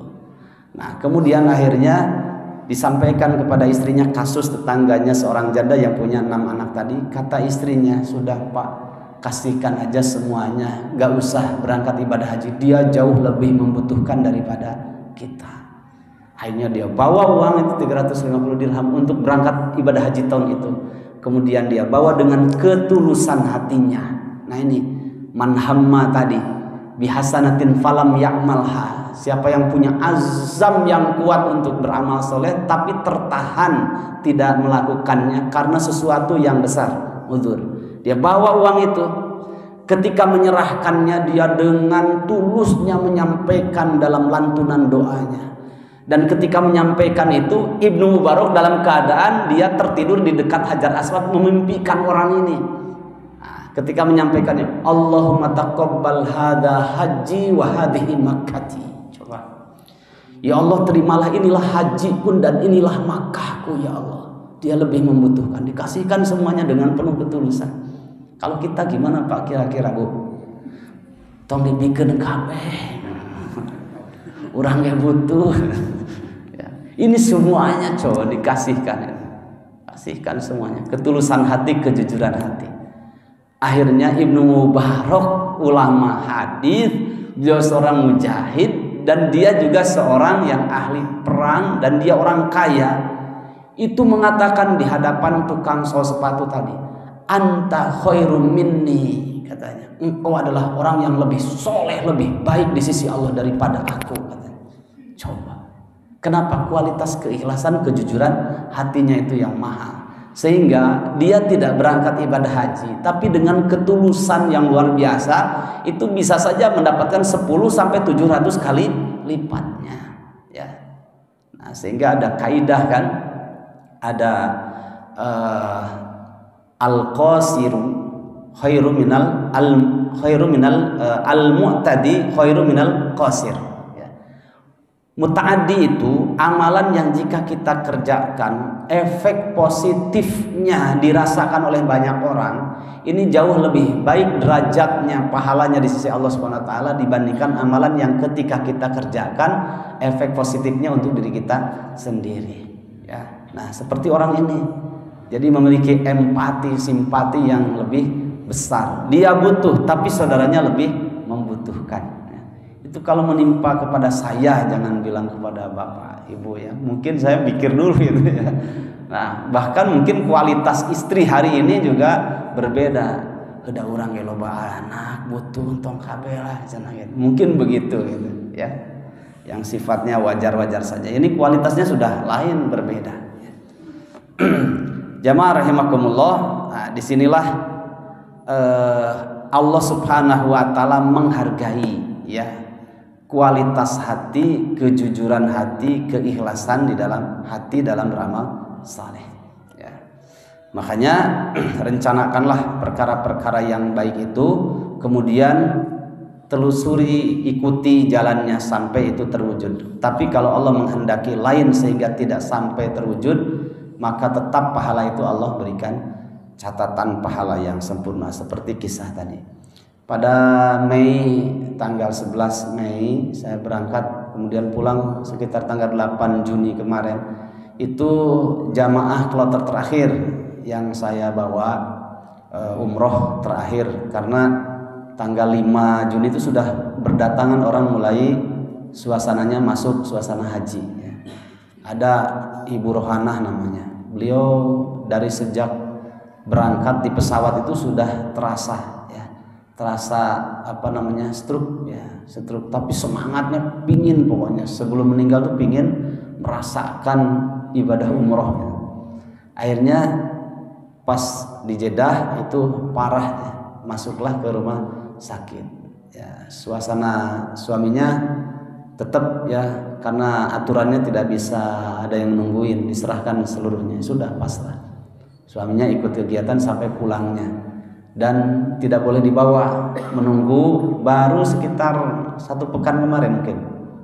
Nah kemudian akhirnya disampaikan kepada istrinya kasus tetangganya seorang janda yang punya 6 anak tadi. Kata istrinya, sudah Pak, kasihkan aja semuanya, gak usah berangkat ibadah haji, dia jauh lebih membutuhkan daripada kita. Akhirnya dia bawa uang itu 350 dirham untuk berangkat ibadah haji tahun itu. Kemudian dia bawa dengan ketulusan hatinya. Nah ini man hamma tadi bihasanatin falam ya'malha, siapa yang punya azam yang kuat untuk beramal soleh tapi tertahan tidak melakukannya karena sesuatu yang besar, uzur. Dia bawa uang itu, ketika menyerahkannya dia dengan tulusnya menyampaikan dalam lantunan doanya. Dan ketika menyampaikan itu, Ibnu Mubarak dalam keadaan dia tertidur di dekat Hajar Aswad memimpikan orang ini. Nah, ketika menyampaikannya, Allahumma taqabbal hadha haji wa hadhihi makkati. Coba. Ya Allah, terimalah inilah hajiku dan inilah Makkahku ya Allah. Dia lebih membutuhkan, dikasihkan semuanya dengan penuh ketulusan. Kalau kita gimana Pak kira-kira Bu? Tong dibikeun kabeh. Urang ge butuh. Ya. Ini semuanya coba dikasihkan. Kasihkan semuanya, ketulusan hati, kejujuran hati. Akhirnya Ibnu Mubarak ulama hadis, dia seorang mujahid dan dia juga seorang yang ahli perang dan dia orang kaya. Itu mengatakan di hadapan tukang sol sepatu tadi, anta khairum minni, katanya, engkau adalah orang yang lebih soleh, lebih baik di sisi Allah daripada aku, katanya. Coba, kenapa? Kualitas keikhlasan, kejujuran hatinya itu yang mahal, sehingga dia tidak berangkat ibadah haji tapi dengan ketulusan yang luar biasa itu bisa saja mendapatkan 10 sampai 700 kali lipatnya ya. Nah, sehingga ada kaidah kan, ada al-qasiru khairu minal al-mu'tadi khairu minal qasir. Muta'addi itu amalan yang jika kita kerjakan efek positifnya dirasakan oleh banyak orang, ini jauh lebih baik derajatnya, pahalanya di sisi Allah Subhanahu wa taala dibandingkan amalan yang ketika kita kerjakan efek positifnya untuk diri kita sendiri ya. Nah, seperti orang ini jadi memiliki empati, simpati yang lebih besar. Dia butuh tapi saudaranya lebih membutuhkan. Itu kalau menimpa kepada saya, jangan bilang kepada bapak ibu ya, mungkin saya pikir dulu gitu ya. Nah bahkan mungkin kualitas istri hari ini juga berbeda. Ada orang yang loba anak butuh tong kabeh lah, mungkin begitu gitu ya, yang sifatnya wajar-wajar saja. Ini kualitasnya sudah lain, berbeda. Jamaah rahimakumullah. Nah, disinilah Allah Subhanahu wa taala menghargai ya kualitas hati, kejujuran hati, keikhlasan di dalam hati dalam beramal saleh ya. Makanya rencanakanlah perkara-perkara yang baik itu, kemudian telusuri, ikuti jalannya sampai itu terwujud. Tapi kalau Allah menghendaki lain sehingga tidak sampai terwujud, maka tetap pahala itu Allah berikan catatan pahala yang sempurna seperti kisah tadi. Pada Mei, tanggal 11 Mei saya berangkat, kemudian pulang sekitar tanggal 8 Juni kemarin. Itu jamaah kloter terakhir yang saya bawa umroh terakhir, karena tanggal 5 Juni itu sudah berdatangan orang, mulai suasananya masuk suasana haji ya. Ada Ibu Rohanah namanya, beliau dari sejak berangkat di pesawat itu sudah terasa ya, stroke ya, stroke, tapi semangatnya pingin, pokoknya sebelum meninggal tuh pingin merasakan ibadah umroh ya. Akhirnya pas di Jeddah itu parah ya, masuklah ke rumah sakit ya. Suasana suaminya tetap ya, karena aturannya tidak bisa ada yang menungguin, diserahkan seluruhnya, sudah pasrah. Suaminya ikut kegiatan sampai pulangnya dan tidak boleh dibawa, menunggu. Baru sekitar 1 pekan kemarin mungkin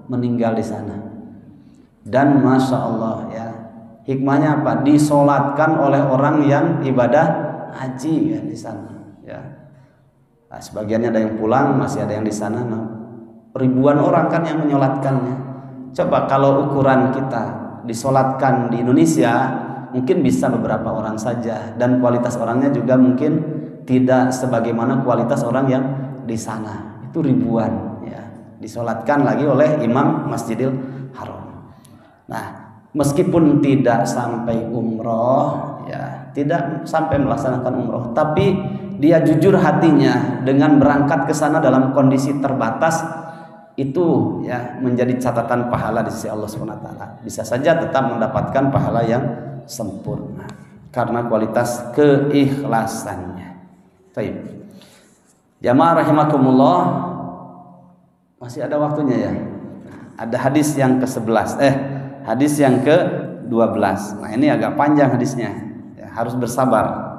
meninggal di sana. Dan masya Allah ya, hikmahnya apa? Disolatkan oleh orang yang ibadah haji ya di sana ya. Nah, sebagiannya ada yang pulang, masih ada yang di sana. Nah, ribuan orang kan yang menyolatkannya. Coba kalau ukuran kita disolatkan di Indonesia, mungkin bisa beberapa orang saja, dan kualitas orangnya juga mungkin tidak sebagaimana kualitas orang yang di sana. Itu ribuan ya, disolatkan lagi oleh imam Masjidil Haram. Nah, meskipun tidak sampai umroh ya, tidak sampai melaksanakan umroh, tapi dia jujur hatinya dengan berangkat ke sana dalam kondisi terbatas, itu ya menjadi catatan pahala di sisi Allah SWT. Bisa saja tetap mendapatkan pahala yang sempurna karena kualitas keikhlasannya. Baik. Jamaah rahimakumullah, masih ada waktunya ya. Ada hadis yang ke-11, hadis yang ke-12. Nah, ini agak panjang hadisnya. Ya, harus bersabar.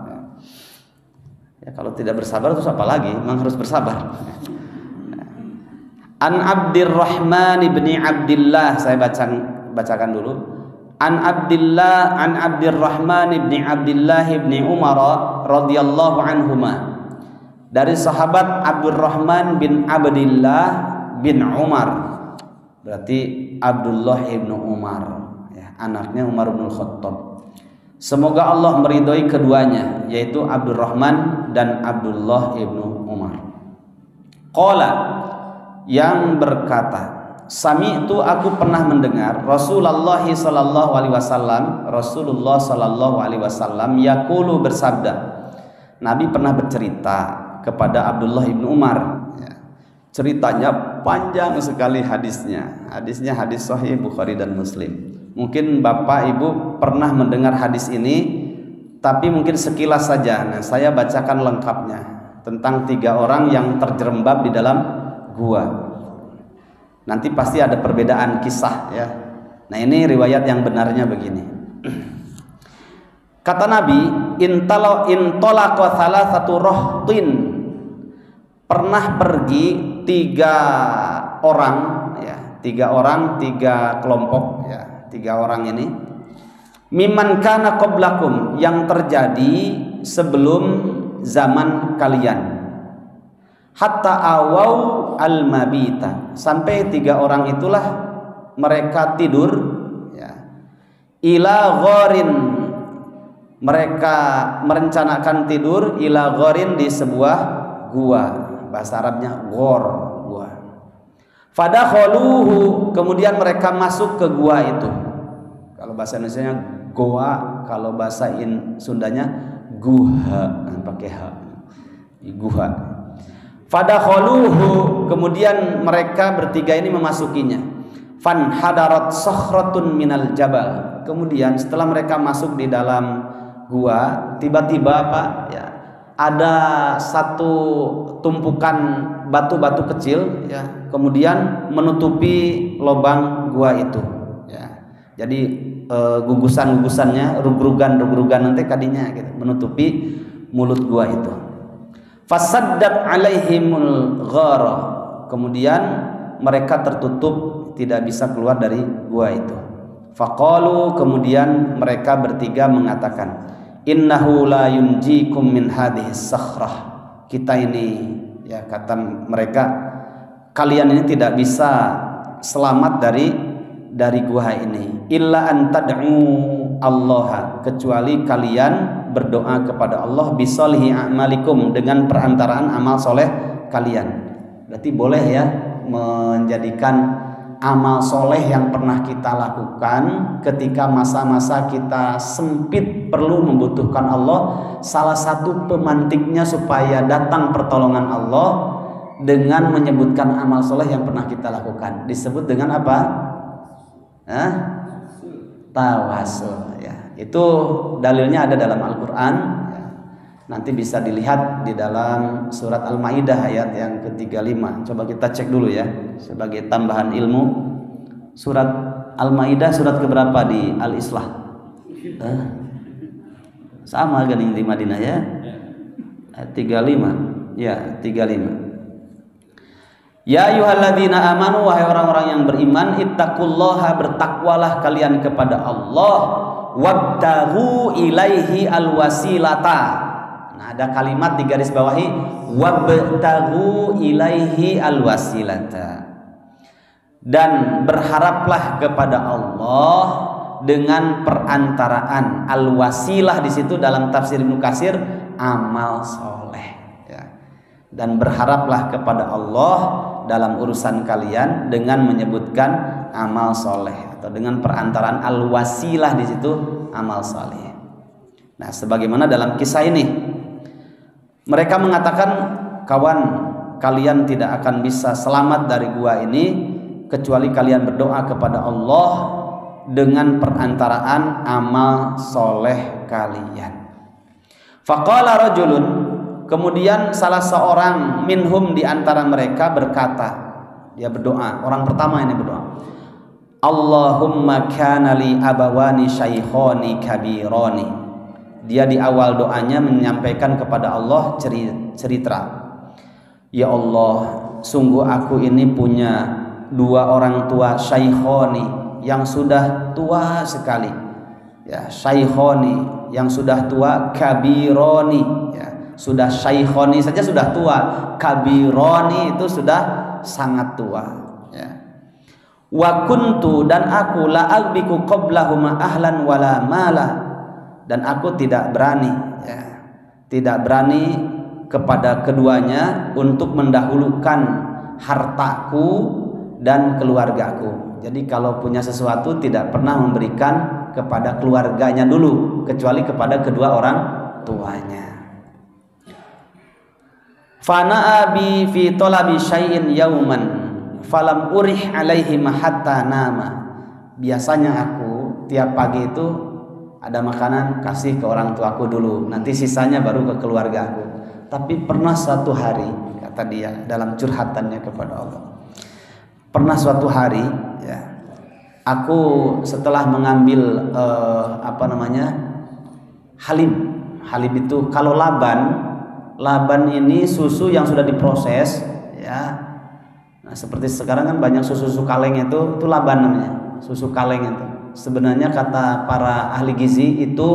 Ya, kalau tidak bersabar terus apa lagi? Memang harus bersabar. An Abdurrahman ibni Abdillah, saya bacakan dulu. An Abdurrahman ibni Abdillah ibni Umar radhiyallahu anhuma. Dari sahabat Abdurrahman bin Abdillah bin Umar. Berarti Abdullah ibnu Umar ya, anaknya Umar bin Khattab. Semoga Allah meridhoi keduanya, yaitu Abdurrahman dan Abdullah ibnu Umar. Qala, yang berkata, sami'tu, aku pernah mendengar Rasulullah sallallahu alaihi wasallam yaqulu, bersabda. Nabi pernah bercerita kepada Abdullah ibnu Umar ya. Ceritanya panjang sekali hadisnya. Hadisnya hadis sahih Bukhari dan Muslim. Mungkin Bapak Ibu pernah mendengar hadis ini, tapi mungkin sekilas saja. Nah, saya bacakan lengkapnya tentang 3 orang yang terjerembab di dalam gua. Nanti pasti ada perbedaan kisah ya. Nah, ini riwayat yang benarnya begini. Kata Nabi, intalaqa salasatu rahtin, pernah pergi 3 orang ya, 3 kelompok ya. 3 orang ini mimman kana qablakum, yang terjadi sebelum zaman kalian, hatta awau al-mabita, sampai 3 orang itulah mereka tidur ya, ila gharin, mereka merencanakan tidur, ila gharin, di sebuah gua, bahasa Arabnya ghor, gua. Fadakhaluhu, kemudian mereka masuk ke gua itu. Kalau bahasa Indonesianya goa, kalau bahasa Sundanya guha, pakai h. Guha. Fadakhaluhu, kemudian mereka bertiga ini memasukinya. Fan hadarat sakhratun minal jabal. Kemudian setelah mereka masuk di dalam gua, tiba-tiba Pak ya, ada satu tumpukan batu-batu kecil ya, kemudian menutupi lubang gua itu ya. Jadi gugusan-gugusannya, rug-rugan nanti kadinya gitu, menutupi mulut gua itu. Fasaddat alaihimul ghara, Kemudian mereka tertutup, tidak bisa keluar dari gua itu. Faqalu, kemudian mereka bertiga mengatakan, innahu la yunjikum min hadhis sakhrah. Kita ini, ya kata mereka, kalian ini tidak bisa selamat dari gua ini. Illa an tad'u Allah, kecuali kalian berdoa kepada Allah bisolihi a'malikum, dengan perantaraan amal soleh kalian. Berarti boleh ya menjadikan amal soleh yang pernah kita lakukan ketika masa-masa kita sempit perlu membutuhkan Allah. Salah satu pemantiknya supaya datang pertolongan Allah dengan menyebutkan amal soleh yang pernah kita lakukan. Disebut dengan apa? Tawasul. Ya, itu dalilnya ada dalam Al-Quran. Nanti bisa dilihat di dalam surat Al-Maidah ayat yang ke-35. Coba kita cek dulu ya sebagai tambahan ilmu. Surat Al-Maidah surat keberapa di Al-Islah? Sama kan di Madinah ya? 35. Ya, 35. Ya ayyuhalladzina amanu, wahai orang-orang yang beriman, ittaqullaha, bertakwalah kalian kepada Allah, wabtaghu ilaihi alwasilata. Nah, ada kalimat di garis bawahi, wabtaghu ilaihi alwasilata, dan berharaplah kepada Allah dengan perantaraan alwasilah. Di situ dalam tafsir Ibnu Katsir amal soleh ya. Dan berharaplah kepada Allah dalam urusan kalian dengan menyebutkan amal soleh, atau dengan perantaraan alwasilah, di situ amal soleh. Nah, sebagaimana dalam kisah ini, mereka mengatakan, kawan, kalian tidak akan bisa selamat dari gua ini kecuali kalian berdoa kepada Allah dengan perantaraan amal soleh kalian. Faqala rajulun, kemudian salah seorang minhum di antara mereka berkata, dia berdoa, orang pertama ini berdoa, Allahumma kana li abawani shaykhani kabirani. Dia di awal doanya menyampaikan kepada Allah cerita, ya Allah, sungguh aku ini punya dua orang tua shaykhani yang sudah tua sekali ya, shaykhani yang sudah tua, kabironi ya, sudah shaykhani saja sudah tua, kabironi itu sudah sangat tua ya. Wa kuntu, dan aku la agbiku qablahuma ahlan wala mala, dan aku tidak berani ya, tidak berani kepada keduanya untuk mendahulukan hartaku dan keluargaku. Jadi kalau punya sesuatu tidak pernah memberikan kepada keluarganya dulu, kecuali kepada kedua orang tuanya. Fana abi fi talabi syai'in yauman falam urih alaihi hatta nama. Biasanya aku tiap pagi itu ada makanan kasih ke orang tuaku dulu, nanti sisanya baru ke keluarga aku. Tapi pernah suatu hari, kata dia dalam curhatannya kepada Allah, pernah suatu hari ya, aku setelah mengambil halib itu, kalau laban ini susu yang sudah diproses ya. Nah, seperti sekarang kan banyak susu kaleng, itu laban namanya, susu kaleng itu. Sebenarnya kata para ahli gizi itu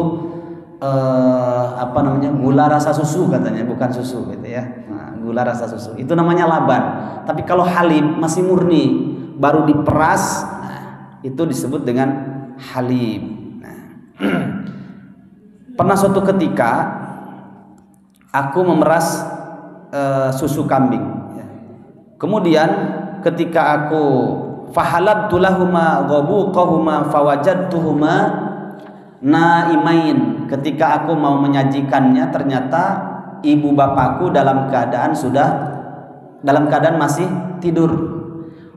gula rasa susu katanya, bukan susu gitu ya. Nah, gula rasa susu itu namanya laban. Tapi kalau halib masih murni, baru diperas, nah, itu disebut dengan halib. Nah, pernah suatu ketika aku memeras susu kambing ya. Kemudian ketika aku fahalabtu lahuma ghabuqahuma fawajadtuhuma naimain, ketika aku mau menyajikannya ternyata ibu bapakku dalam keadaan masih tidur.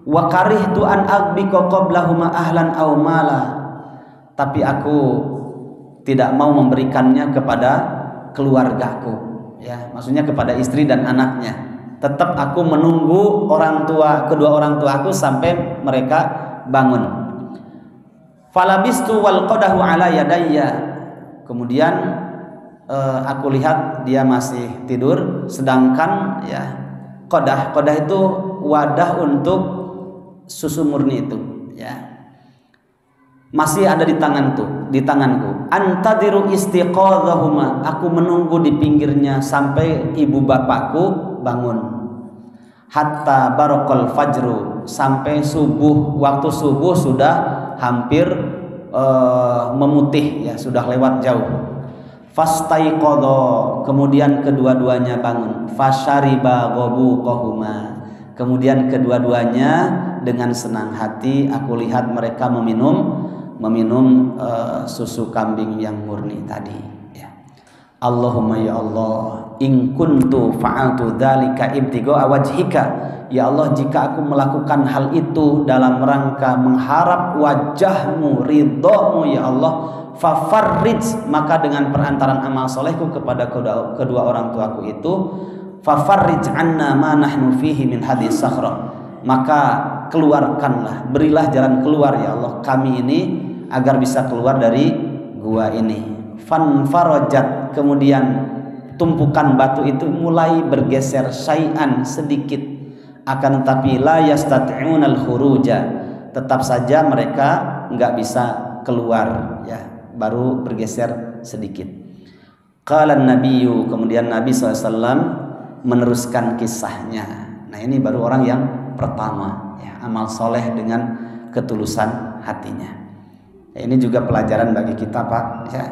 Wa karihtu an aghbiqa qablahuma ahlan aw mala, tapi aku tidak mau memberikannya kepada keluargaku ya, maksudnya kepada istri dan anaknya. Tetap aku menunggu kedua orang tuaku sampai mereka bangun. Falabistu wal qadahu ala yadayya. Kemudian aku lihat dia masih tidur, sedangkan ya qadah itu wadah untuk susu murni itu, ya. Masih ada di tanganku. Antadiru istiqadhahuma, aku menunggu di pinggirnya sampai ibu bapakku bangun. Hatta barokal fajru, sampai waktu subuh sudah hampir memutih, ya, sudah lewat jauh. Fastaiqadha, kemudian kedua-duanya bangun. Fasyariba ghabuqahuma, kemudian kedua-duanya dengan senang hati aku lihat mereka meminum susu kambing yang murni tadi, ya. Allahumma ya Allah, in kuntu fa'altu dzalika ibtigha'a wajhika, ya Allah, jika aku melakukan hal itu dalam rangka mengharap wajahmu, ridhamu, ya Allah, fafarrij, maka dengan perantaran amal solehku kepada kedua orang tuaku itu, fafarrij anna ma nahnu fihi min hadis sakhra, maka keluarkanlah, berilah jalan keluar, ya Allah, kami ini agar bisa keluar dari gua ini. Fanfarajat, kemudian tumpukan batu itu mulai bergeser syai'an, sedikit, akan tetapi la yastati'unal khuruja, tetap saja mereka enggak bisa keluar, ya, baru bergeser sedikit. Qala an-nabiyyu, kemudian Nabi SAW meneruskan kisahnya. Nah, ini baru orang yang pertama, ya, amal soleh dengan ketulusan hatinya. Ya, ini juga pelajaran bagi kita, Pak, ya,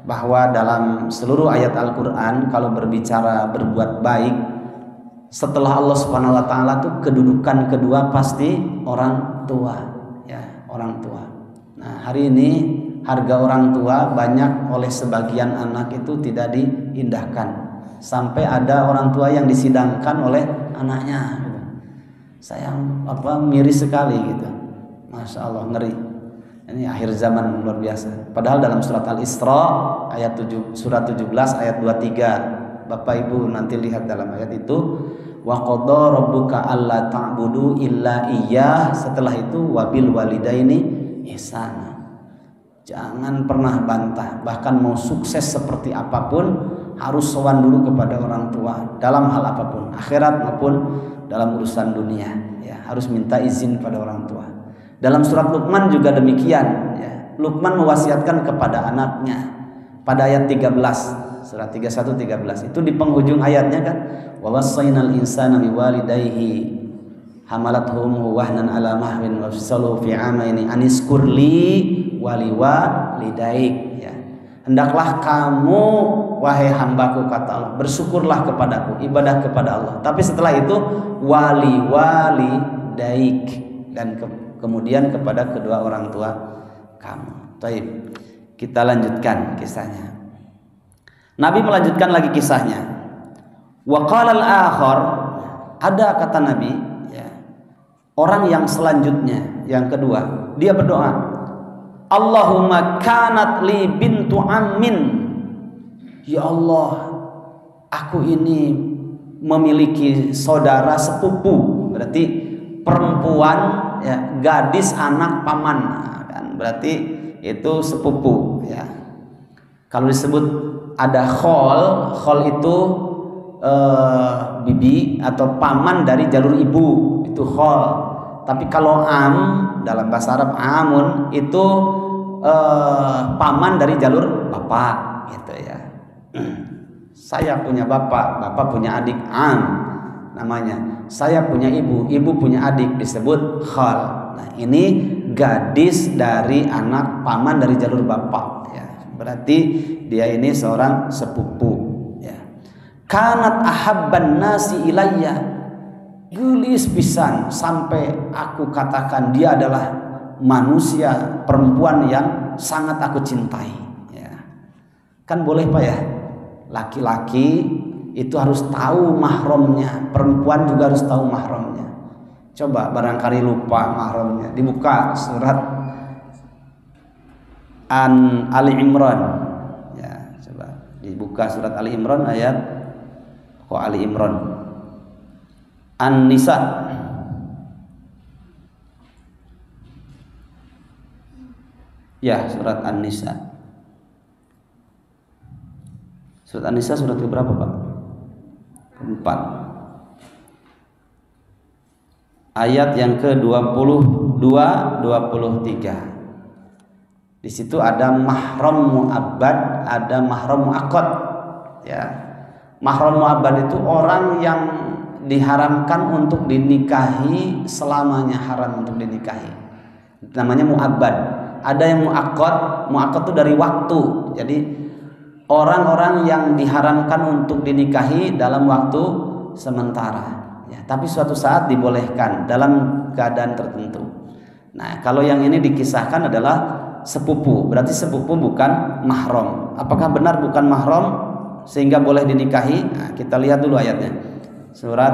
bahwa dalam seluruh ayat Al-Quran kalau berbicara berbuat baik, setelah Allah Subhanahu Wa Taala tuh kedudukan kedua pasti orang tua, ya, orang tua. Nah, hari ini harga orang tua banyak oleh sebagian anak itu tidak diindahkan, sampai ada orang tua yang disidangkan oleh anaknya. Saya miris sekali gitu, masya Allah, ngeri. Ini akhir zaman luar biasa. Padahal dalam surat Al-Isra surat 17 ayat 23, Bapak Ibu nanti lihat dalam ayat itu, wa qadha rabbuka alla ta'budu illa iyyah, setelah itu wabil walidaini ihsana. Jangan pernah bantah, bahkan mau sukses seperti apapun harus sowan dulu kepada orang tua dalam hal apapun, akhirat maupun dalam urusan dunia, ya, harus minta izin pada orang tua. Dalam surat Luqman juga demikian, ya. Luqman mewasiatkan kepada anaknya pada ayat 13, surat 31-13 itu di penghujung ayatnya kan, wa wassaynal insana biwalidayhi hamalathu ummuhu wahnan ala mahwin wa fisaluhu fi amaini aniskurli waliwalidaik, ya. Hendaklah kamu wahai hambaku, kata Allah, bersyukurlah kepadaku, ibadah kepada Allah, tapi setelah itu walidaik, dan kemudian kepada kedua orang tua kamu. Taib. Kita lanjutkan kisahnya. Nabi melanjutkan lagi kisahnya. Wa qala al-akhar, ada kata Nabi, ya, orang yang selanjutnya, yang kedua, dia berdoa, Allahumma kanat li bintu ammin, ya Allah, aku ini memiliki saudara sepupu, berarti perempuan, ya, gadis anak paman, kan, berarti itu sepupu, ya. Kalau disebut ada khol itu bibi atau paman dari jalur ibu, itu khol. Tapi kalau dalam bahasa Arab amun itu paman dari jalur bapak, gitu, ya. Saya punya bapak punya adik, namanya. Saya punya ibu punya adik, disebut khal. Nah, ini gadis dari anak paman dari jalur bapak, ya. Berarti dia ini seorang sepupu, ya. Kanat ahabban nasi ilayya, gelis pisan sampai aku katakan dia adalah manusia perempuan yang sangat aku cintai, ya. Kan boleh, Pak, ya, laki-laki itu harus tahu mahramnya, perempuan juga harus tahu mahramnya. Coba barangkali lupa mahramnya, dibuka surat Ali Imran, ya, coba dibuka surat Ali Imran ayat Ali Imran An-Nisa, ya, surat An-Nisa. Surat An-Nisa surat ke berapa, Pak? 4. ayat yang ke-22 23. Di situ ada mahram mu'abbad, ada mahram mu'aqqad. Ya. Mahram mu'abbad itu orang yang diharamkan untuk dinikahi, selamanya haram untuk dinikahi. Namanya mu'abbad. Ada yang mu'aqqad, mu'aqqad itu dari waktu. Jadi orang-orang yang diharamkan untuk dinikahi dalam waktu sementara. Ya, tapi suatu saat dibolehkan dalam keadaan tertentu. Nah, kalau yang ini dikisahkan adalah sepupu, berarti sepupu bukan mahram. Apakah benar bukan mahram sehingga boleh dinikahi? Nah, kita lihat dulu ayatnya. Surat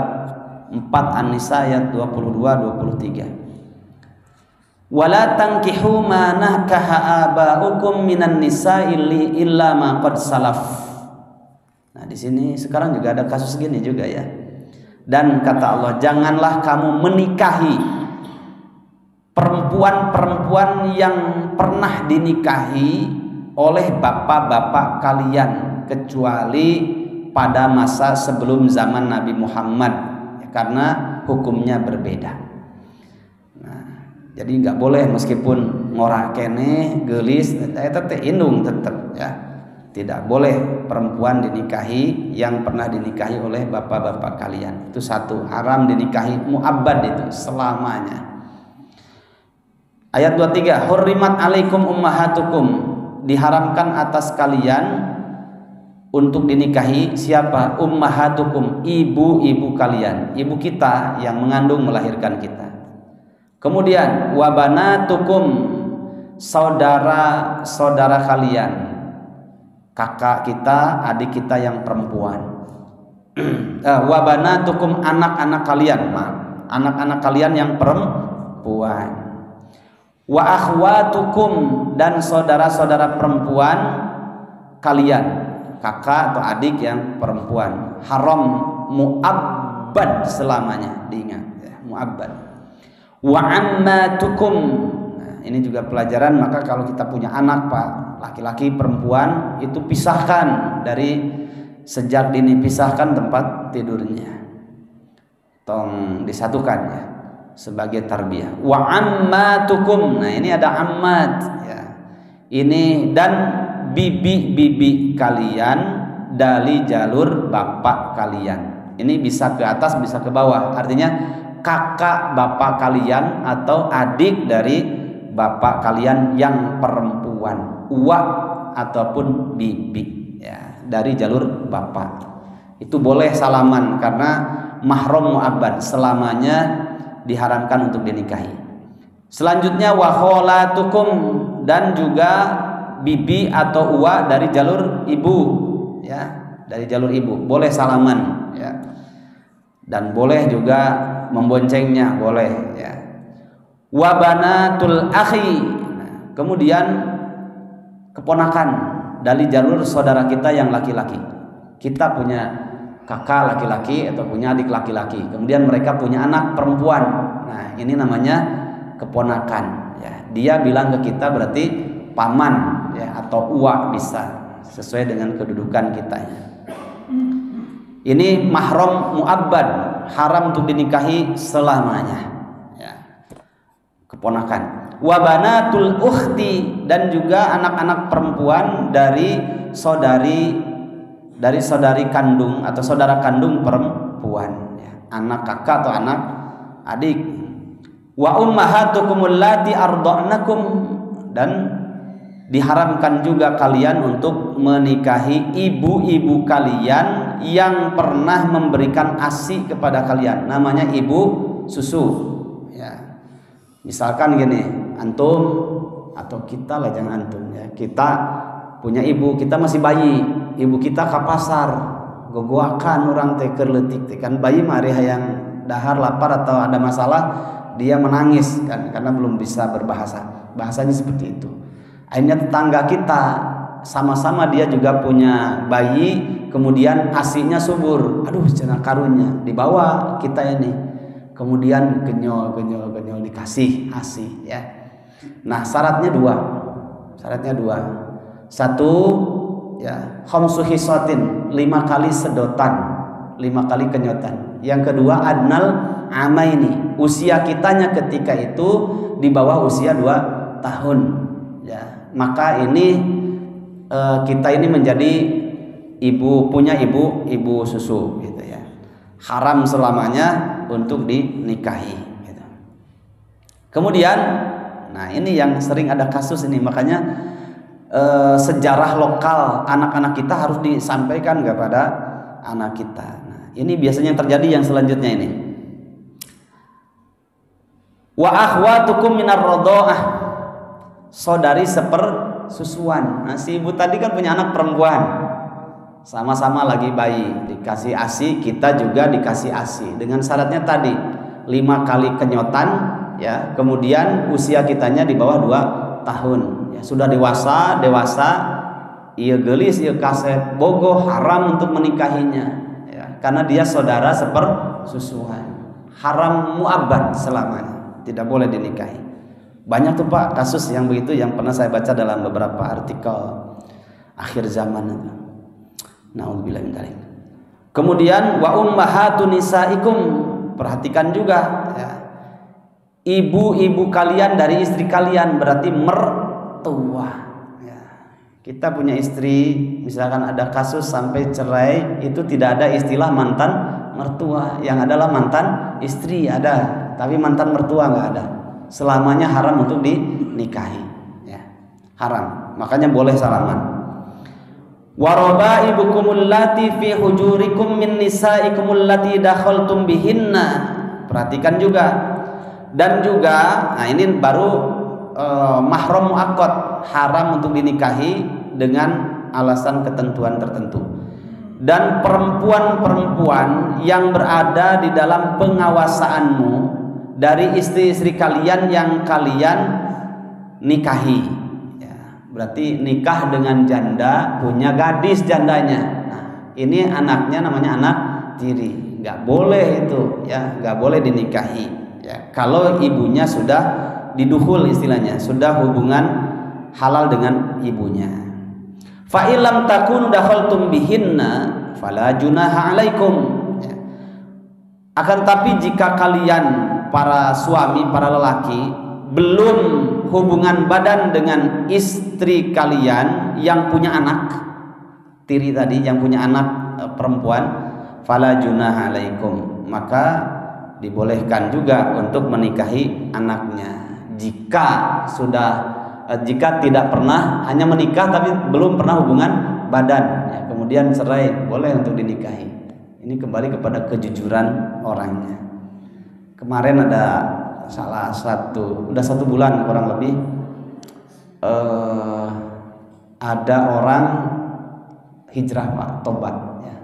4 An-Nisa ayat 22-23. Wala tankihu ma nakaha aba'ukum minan nisa'i illa ma qad salaf. Nah, di sini sekarang juga ada kasus gini juga ya. Dan kata Allah, janganlah kamu menikahi perempuan-perempuan yang pernah dinikahi oleh bapak-bapak kalian kecuali pada masa sebelum zaman Nabi Muhammad, karena hukumnya berbeda. Nah, jadi nggak boleh meskipun ngorak kene gelis teteh indung tetap ya, tidak boleh perempuan dinikahi yang pernah dinikahi oleh bapak-bapak kalian. Itu satu, haram dinikahi mu'abbad itu selamanya. Ayat 23, hurrimat alaikum ummahatukum, diharamkan atas kalian untuk dinikahi siapa? Ummahatukum, ibu-ibu kalian, ibu kita yang mengandung melahirkan kita. Kemudian wabanatukum, saudara-saudara kalian, kakak kita, adik kita yang perempuan. Wabanatukum, anak-anak kalian, anak-anak kalian yang perempuan. Wa akhwatukum, dan saudara-saudara perempuan kalian, kakak atau adik yang perempuan. Haram mu'abbad selamanya, diingat ya, mu'abbad. Wa ammatukum, nah, ini juga pelajaran. Maka kalau kita punya anak Pak, laki-laki perempuan, itu pisahkan dari sejak dini, pisahkan tempat tidurnya, tong disatukan ya, sebagai tarbiyah. Wa ammatukum, nah ini ada ammat ya, ini dan bibi-bibi kalian dari jalur bapak kalian. Ini bisa ke atas bisa ke bawah, artinya kakak bapak kalian atau adik dari bapak kalian yang perempuan, uwa ataupun bibi ya, dari jalur bapak. Itu boleh salaman karena mahram mu'abbad, selamanya diharamkan untuk dinikahi. Selanjutnya wa kholatukum, dan juga bibi atau uwa dari jalur ibu ya, dari jalur ibu boleh salaman ya, dan boleh juga memboncengnya, boleh ya. Wa banatul akhi, kemudian keponakan dari jalur saudara kita yang laki-laki. Kita punya kakak laki-laki atau punya adik laki-laki, kemudian mereka punya anak perempuan. Nah, ini namanya keponakan ya. Dia bilang ke kita berarti paman ya, atau uwa bisa, sesuai dengan kedudukan kita ya. Ini mahram mu'abbad, haram untuk dinikahi selamanya ya, keponakan. Wa banatul ukhti, dan juga anak-anak perempuan dari saudari kandung atau saudara kandung perempuan ya, anak kakak atau anak adik. Wa ummahatukum allati arda'nakum, dan diharamkan juga kalian untuk menikahi ibu-ibu kalian yang pernah memberikan ASI kepada kalian, namanya ibu susu ya. Misalkan gini, antum atau kita lah, jangan antum ya, kita punya ibu, kita masih bayi, ibu kita ke pasar gogoakan orang teker letik kan, bayi mari hayang dahar lapar atau ada masalah, dia menangis kan karena belum bisa berbahasa, bahasanya seperti itu. Akhirnya tetangga kita sama-sama dia juga punya bayi, kemudian asinya subur, aduh cenah karunya dibawa kita ini, kemudian genyol dikasih asi ya. Nah syaratnya dua, satu ya, khamsu hisatin, 5 kali sedotan, 5 kali kenyotan. Yang kedua adnal amaini. Usia kitanya ketika itu di bawah usia 2 tahun ya. Maka ini kita ini menjadi punya ibu susu gitu ya. Haram selamanya untuk dinikahi gitu. Kemudian nah ini yang sering ada kasus ini, makanya sejarah lokal anak-anak kita harus disampaikan kepada anak kita. Nah, ini biasanya yang terjadi yang selanjutnya ini. Wa akhwatukum minar radha'ah. Saudari sepersusuan. Nah, si ibu tadi kan punya anak perempuan. Sama-sama lagi bayi, dikasih ASI, kita juga dikasih ASI. Dengan syaratnya tadi 5 kali kenyotan ya. Kemudian usia kitanya di bawah 2 tahun. Ya, sudah dewasa, iya gelis, iya kaset, bogoh, haram untuk menikahinya ya, karena dia saudara sepersusuan. Haram mu'abbad selamanya, tidak boleh dinikahi. Banyak tuh Pak kasus yang begitu yang pernah saya baca dalam beberapa artikel akhir zaman itu. Nauzubillah min dzalik. Kemudian wa ummahatu nisaikum, perhatikan juga ya. Ibu-ibu kalian dari istri kalian, berarti mertua ya. Kita punya istri, misalkan ada kasus sampai cerai, itu tidak ada istilah mantan mertua, yang adalah mantan istri ada, tapi mantan mertua nggak ada. Selamanya haram untuk dinikahi ya. Haram, makanya boleh salaman. Warabaibukumul lati fi hujurikum min nisaikumul lati dakhaltum bihinna. Perhatikan juga. Dan juga, nah ini baru mahram muakkad, haram untuk dinikahi dengan alasan ketentuan tertentu. Dan perempuan-perempuan yang berada di dalam pengawasanmu dari istri-istri kalian yang kalian nikahi ya, berarti nikah dengan janda, punya gadis jandanya. Nah, ini anaknya namanya anak tiri, nggak boleh itu ya, nggak boleh dinikahi. Ya, kalau ibunya sudah didukhul istilahnya, sudah hubungan halal dengan ibunya. Fa illam takunu dakhaltum bihinna fala junaha alaikum. Ya. Akan tapi jika kalian para suami, para lelaki belum hubungan badan dengan istri kalian yang punya anak tiri tadi, yang punya anak perempuan, fala junaha alaikum, maka dibolehkan juga untuk menikahi anaknya jika tidak pernah, hanya menikah tapi belum pernah hubungan badan ya, kemudian cerai, boleh untuk dinikahi. Ini kembali kepada kejujuran orangnya. Kemarin ada udah 1 bulan kurang lebih ada orang hijrah Pak, tobat ya.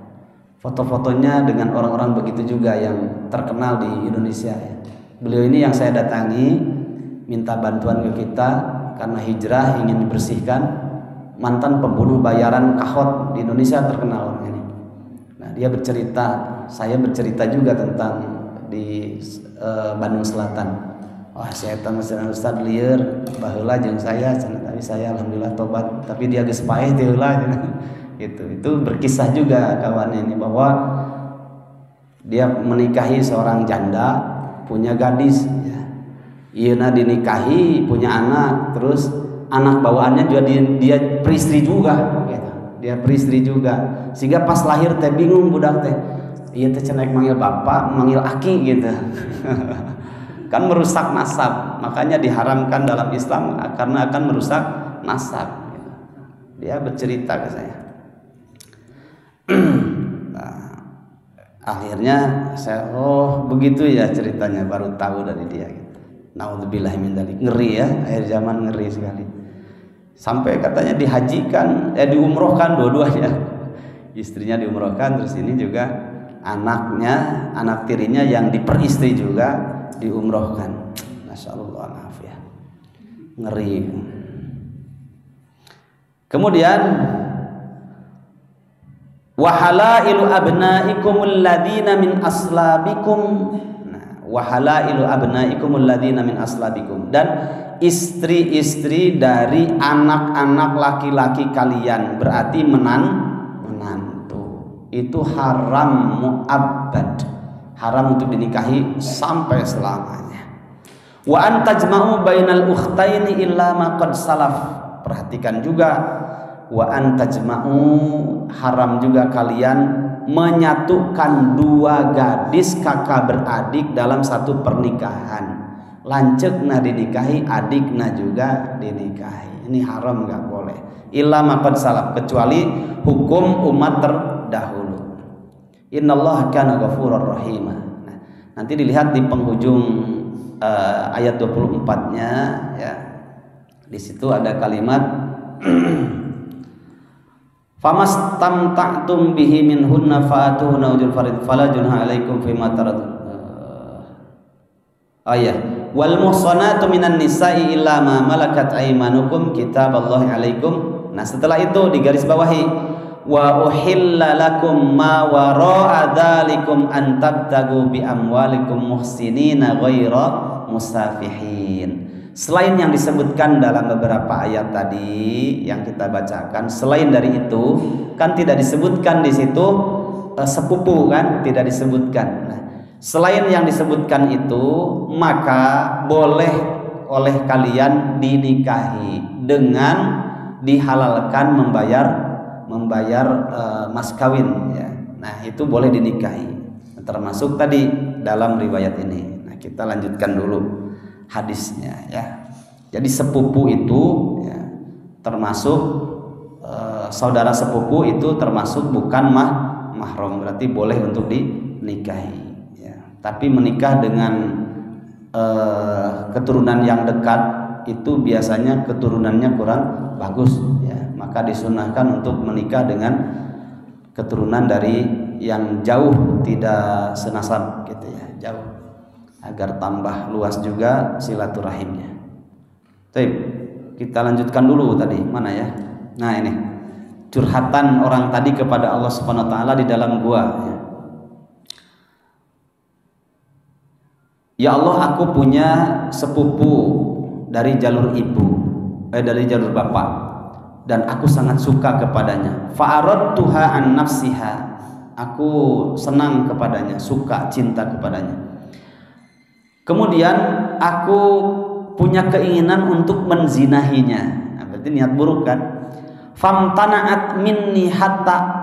Foto-fotonya dengan orang-orang begitu juga yang terkenal di Indonesia ya. Beliau ini yang saya datangi minta bantuan ke kita karena hijrah, ingin dibersihkan, mantan pembunuh bayaran kahot di Indonesia terkenal orang ini. Nah, dia bercerita, saya bercerita juga tentang di Bandung Selatan. Wah, saya tahu Ustaz lieur baheula jeung saya, tapi saya alhamdulillah tobat, tapi dia geus paeh teh heula gitu. Itu berkisah juga kawannya ini bahwa dia menikahi seorang janda, punya gadis ya. Ieuna dinikahi, punya anak, terus anak bawaannya juga dia peristri juga gitu. Dia peristri juga. Sehingga pas lahir teh bingung budak teh. Ieu teh cenah manggil bapak, manggil aki gitu. Kan merusak nasab. Makanya diharamkan dalam Islam karena akan merusak nasab gitu. Dia bercerita ke saya. Nah, akhirnya saya begitu ya ceritanya, baru tahu dari dia gitu. Naudzubillah min dzalik. Ngeri ya, akhir zaman ngeri sekali. Sampai katanya dihajikan, diumrohkan dua-duanya. Istrinya diumrohkan, terus ini juga anaknya, anak tirinya yang diperistri juga diumrohkan. Masya Allah, ya. Ngeri. Kemudian wahalailu abnaikumul ladina min aslabikum. Wahalailu abnaikumul ladina min aslabikum, dan istri-istri dari anak-anak laki-laki kalian, berarti menantu, itu haram mu'abbad, haram untuk dinikahi sampai selamanya. Wa antajma'u bainal ukhtaini illa ma qad salaf. Perhatikan juga, wa antajma'u, haram juga kalian menyatukan dua gadis kakak beradik dalam satu pernikahan. Lanceukna dinikahi, adikna juga dinikahi. Ini haram, nggak boleh. Illa ma qad salaf, kecuali hukum umat terdahulu. Innallaha kana ghafurur rahim. Nah, nanti dilihat di penghujung ayat 24-nya ya. Di situ ada kalimat famastamta'tum bihi minhunna fa'atuhunna ujur farid fala junaha 'alaikum fima taradun. Wal muhsanatu minan nisa'i illa ma malakat aymanukum kitaballahi 'alaikum. Nah, setelah itu digaris bawahi wa uhilla lakum ma wara'a dzalikum an tabtagu bi amwalikum muhsinina ghaira musafihin. Selain yang disebutkan dalam beberapa ayat tadi yang kita bacakan, selain dari itu kan tidak disebutkan di situ sepupu kan, tidak disebutkan. Nah, selain yang disebutkan itu, maka boleh oleh kalian dinikahi dengan dihalalkan membayar mas kawin ya. Nah, itu boleh dinikahi. Termasuk tadi dalam riwayat ini. Nah, kita lanjutkan dulu hadisnya ya. Jadi sepupu itu ya, termasuk saudara sepupu itu termasuk bukan mahram, berarti boleh untuk dinikahi ya. Tapi menikah dengan keturunan yang dekat itu biasanya keturunannya kurang bagus ya. Maka disunahkan untuk menikah dengan keturunan dari yang jauh, tidak senasab gitu ya, jauh, agar tambah luas juga silaturahimnya. Baik, kita lanjutkan dulu tadi mana ya? Nah, ini curhatan orang tadi kepada Allah Subhanahu wa taala di dalam gua ya. Ya Allah, aku punya sepupu dari jalur dari jalur bapak, dan aku sangat suka kepadanya. Fa'aradtuha an nafsiha, aku senang kepadanya, suka, cinta kepadanya. Kemudian aku punya keinginan untuk menzinahinya. Nah, berarti niat buruk kan? Famtana'at minni hatta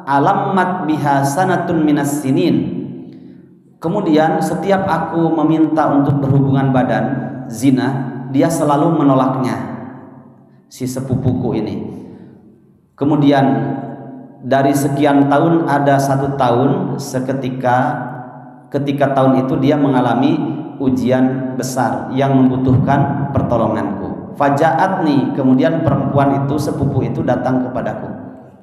alamat biha sanatun minas sinin. Kemudian setiap aku meminta untuk berhubungan badan, zina, dia selalu menolaknya, si sepupuku ini. Kemudian dari sekian tahun ada 1 tahun ketika tahun itu dia mengalami ujian besar yang membutuhkan pertolonganku. Fajaatni, kemudian perempuan itu, sepupu itu datang kepadaku.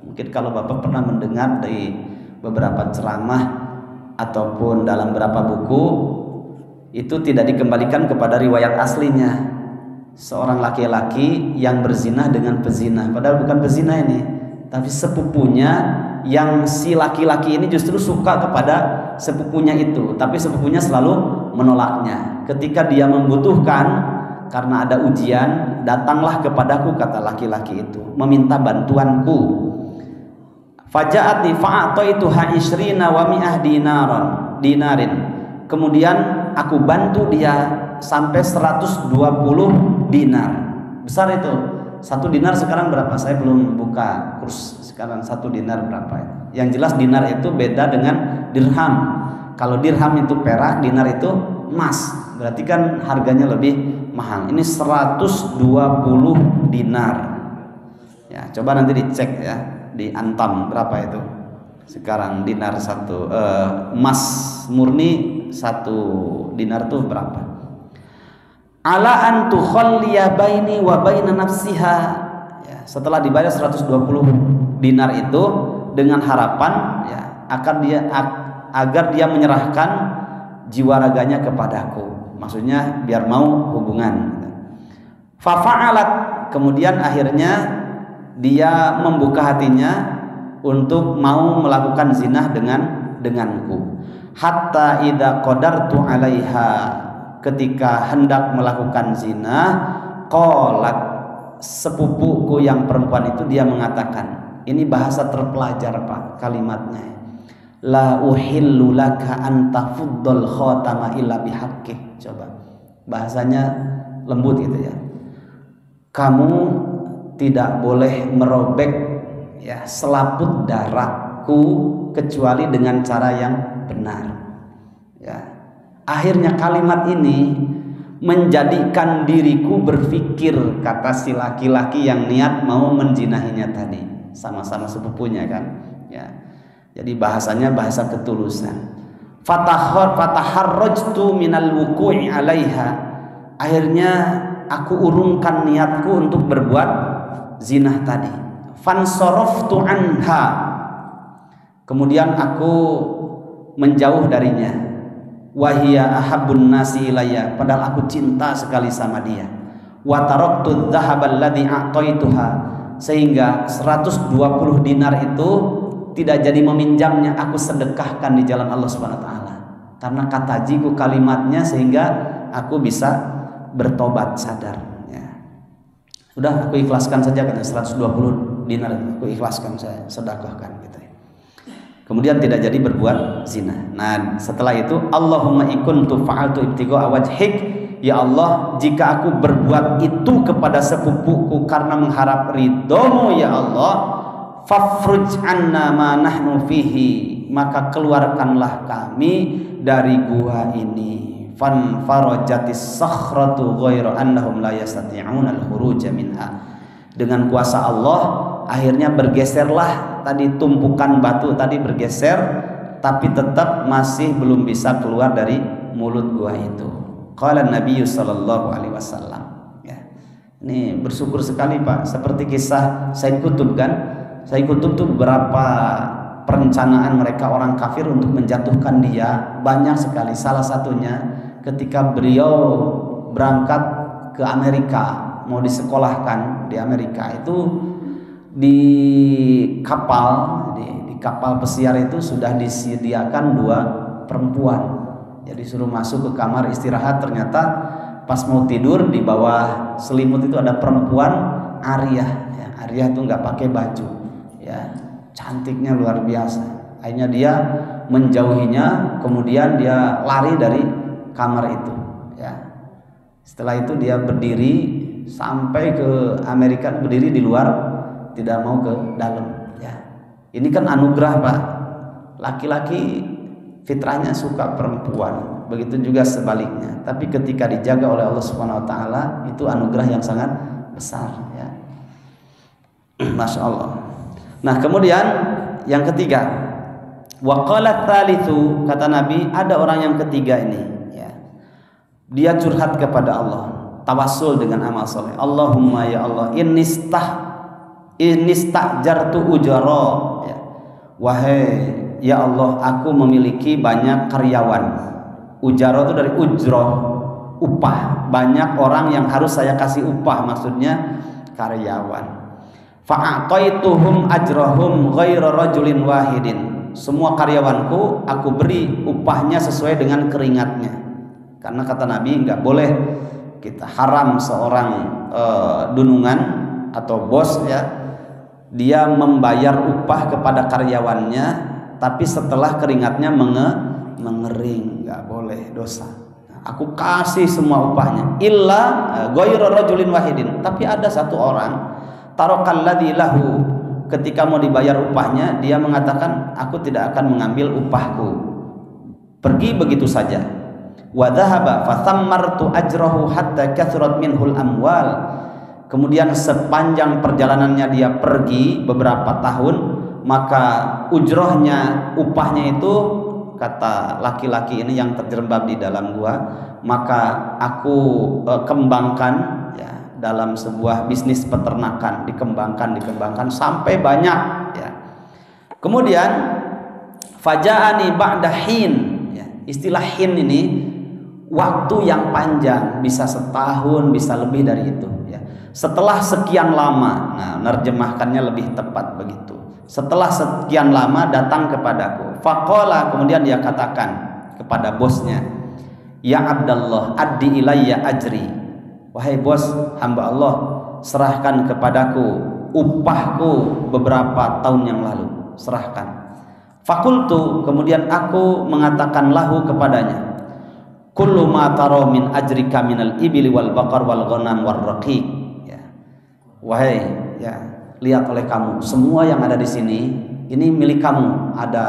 Mungkin kalau Bapak pernah mendengar dari beberapa ceramah ataupun dalam beberapa buku, itu tidak dikembalikan kepada riwayat aslinya. Seorang laki-laki yang berzina dengan pezina, padahal bukan pezina ini, tapi sepupunya, yang si laki-laki ini justru suka kepada sepupunya itu, tapi sepupunya selalu menolaknya. Ketika dia membutuhkan karena ada ujian, datanglah kepadaku, kata laki-laki itu, meminta bantuanku. Faja'atni fa'ataituha isrina wa mi'ah dinarin. Kemudian aku bantu dia sampai 120 dinar. Besar itu. 1 dinar sekarang berapa? Saya belum buka kurs sekarang 1 dinar berapa. Yang jelas dinar itu beda dengan dirham. Kalau dirham itu perak, dinar itu emas. Berarti kan harganya lebih mahal. Ini 120 dinar. Ya, coba nanti dicek ya di Antam berapa itu. Sekarang dinar emas murni 1 dinar tuh berapa? Ala an tukhalliya baini wa baina nafsiha. Ya, setelah dibayar 120 dinar itu dengan harapan ya agar dia menyerahkan jiwa raganya kepadaku. Maksudnya biar mau hubungan. Fa fa'alat, kemudian akhirnya dia membuka hatinya untuk mau melakukan zina denganku. Hatta idza qadartu 'alaiha, ketika hendak melakukan zina, qalat, sepupuku yang perempuan itu dia mengatakan, ini bahasa terpelajar Pak kalimatnya. la uhillu laka an tafuddal khatama illa bihaqqi. Coba bahasanya lembut gitu ya. Kamu tidak boleh merobek ya selaput darahku kecuali dengan cara yang benar. Ya. Akhirnya kalimat ini menjadikan diriku berpikir, kata si laki-laki yang niat mau menjinahinya tadi, sama-sama sepupunya kan. Ya. Jadi bahasanya bahasa ketulusan. Fataharrajtu minal wuqu'i 'alaiha. Akhirnya aku urungkan niatku untuk berbuat zina tadi. Fansoroftu anha. Kemudian aku menjauh darinya. Wahia ahabbun nasi ilayya. Padahal aku cinta sekali sama dia. Wa taraktu dzahaba alladhi a'taituha. Sehingga 120 dinar itu tidak jadi meminjamnya, aku sedekahkan di jalan Allah Subhanahu wa taala. Karena katajiku kalimatnya sehingga aku bisa bertobat sadar ya. Sudah aku ikhlaskan saja kan 120 dinar aku ikhlaskan, saya sedekahkan gitu ya. Kemudian tidak jadi berbuat zina. Nah, setelah itu Allahumma ikuntu fa'altu ibtigha wajhik, ya Allah, jika aku berbuat itu kepada sepupuku karena mengharap ridhomu ya Allah, fafruj anna ma nahnu fihi, maka keluarkanlah kami dari gua ini. Fan farajatis sakhratu ghairu annahum la yastati'una al-khuruj minha. Dengan kuasa Allah akhirnya bergeserlah tadi tumpukan batu tadi bergeser, tapi tetap masih belum bisa keluar dari mulut gua itu. Qala Nabi sallallahu alaihi wasallam ya. Ini bersyukur sekali Pak, seperti kisah Said Qutb kan. Said Qutb itu beberapa perencanaan mereka orang kafir untuk menjatuhkan dia banyak sekali. Salah satunya ketika beliau berangkat ke Amerika, mau disekolahkan di Amerika, itu di kapal pesiar itu sudah disediakan 2 perempuan. Jadi suruh masuk ke kamar istirahat, ternyata pas mau tidur di bawah selimut itu ada perempuan Arya. Ya, Arya itu nggak pakai baju. Ya, cantiknya luar biasa. Akhirnya dia menjauhinya, kemudian dia lari dari kamar itu ya. Setelah itu dia berdiri sampai ke Amerika, berdiri di luar, tidak mau ke dalam ya. Ini kan anugerah Pak. Laki-laki fitrahnya suka perempuan, begitu juga sebaliknya. Tapi ketika dijaga oleh Allah Subhanahu wa taala, itu anugerah yang sangat besar ya. Masya Allah. Nah, kemudian yang ketiga, wa qala tsalitsu, kata Nabi, ada orang yang ketiga ini ya. Dia curhat kepada Allah, tawassul dengan amal soleh. Allahumma ya Allah, inistajartu ujara ya. Wahai ya Allah, aku memiliki banyak karyawan. Ujara itu dari ujroh, upah. Banyak orang yang harus saya kasih upah, maksudnya karyawan. Fa'ataituhum ajrahum ghaira rajulin wahidin. Semua karyawanku aku beri upahnya sesuai dengan keringatnya. Karena kata Nabi enggak boleh kita haram seorang dunungan atau bos ya, dia membayar upah kepada karyawannya tapi setelah keringatnya mengering, enggak boleh, dosa. Aku kasih semua upahnya illa ghaira rajulin wahidin, tapi ada satu orang tarokalladzi lahu, ketika mau dibayar upahnya dia mengatakan aku tidak akan mengambil upahku, pergi begitu saja. Wa dhahaba fa thammartu ajrahu hatta kathurat minhul amwal. Kemudian sepanjang perjalanannya dia pergi beberapa tahun, maka ujrohnya, upahnya itu, kata laki-laki ini yang terjerembab di dalam gua, maka aku kembangkan ya, dalam sebuah bisnis peternakan, dikembangkan sampai banyak ya. Kemudian faja'ani ba'da hin ya. Istilah hin ini waktu yang panjang, bisa setahun, bisa lebih dari itu ya. Setelah sekian lama, nah nerjemahkannya lebih tepat begitu. Setelah sekian lama datang kepadaku. Faqala, kemudian dia katakan kepada bosnya, ya Abdallah, addi ilayya ajri. Wahai bos, hamba Allah, serahkan kepadaku upahku beberapa tahun yang lalu. Serahkan. Fakultu, kemudian aku mengatakan lahu kepadanya, kullu ma tara min ajrika minal ibili wal baqar wal ghanam war raqiq. Ya. Wahai, ya, lihat oleh kamu, semua yang ada di sini ini milik kamu. Ada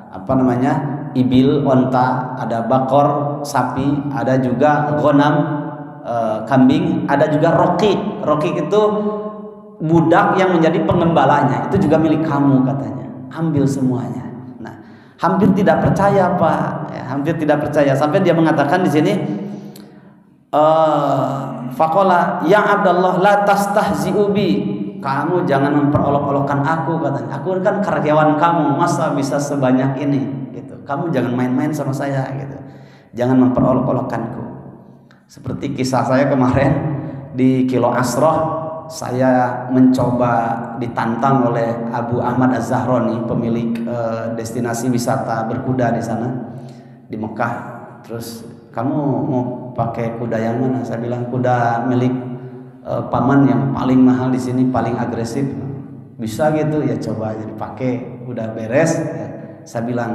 apa namanya? Ibil, onta, ada bakor, sapi, ada juga ghanam, kambing, ada juga raqiq. Raqiq itu budak yang menjadi pengembalanya, itu juga milik kamu katanya. Ambil semuanya. Nah, hampir tidak percaya Pak, ya, hampir tidak percaya sampai dia mengatakan di sini, faqala ya Abdullah la tastahzi'u bi, kamu jangan memperolok-olokkan aku katanya. Aku kan karyawan kamu, masa bisa sebanyak ini gitu. Kamu jangan main-main sama saya gitu. Jangan memperolok-olokkanku. Seperti kisah saya kemarin di Kilo Asroh, saya mencoba ditantang oleh Abu Ahmad Az-Zahroni, pemilik destinasi wisata berkuda di sana di Mekah. Terus, kamu mau pakai kuda yang mana? Saya bilang kuda milik paman yang paling mahal di sini, paling agresif. Bisa gitu ya, coba aja dipakai. Udah beres ya. Saya bilang,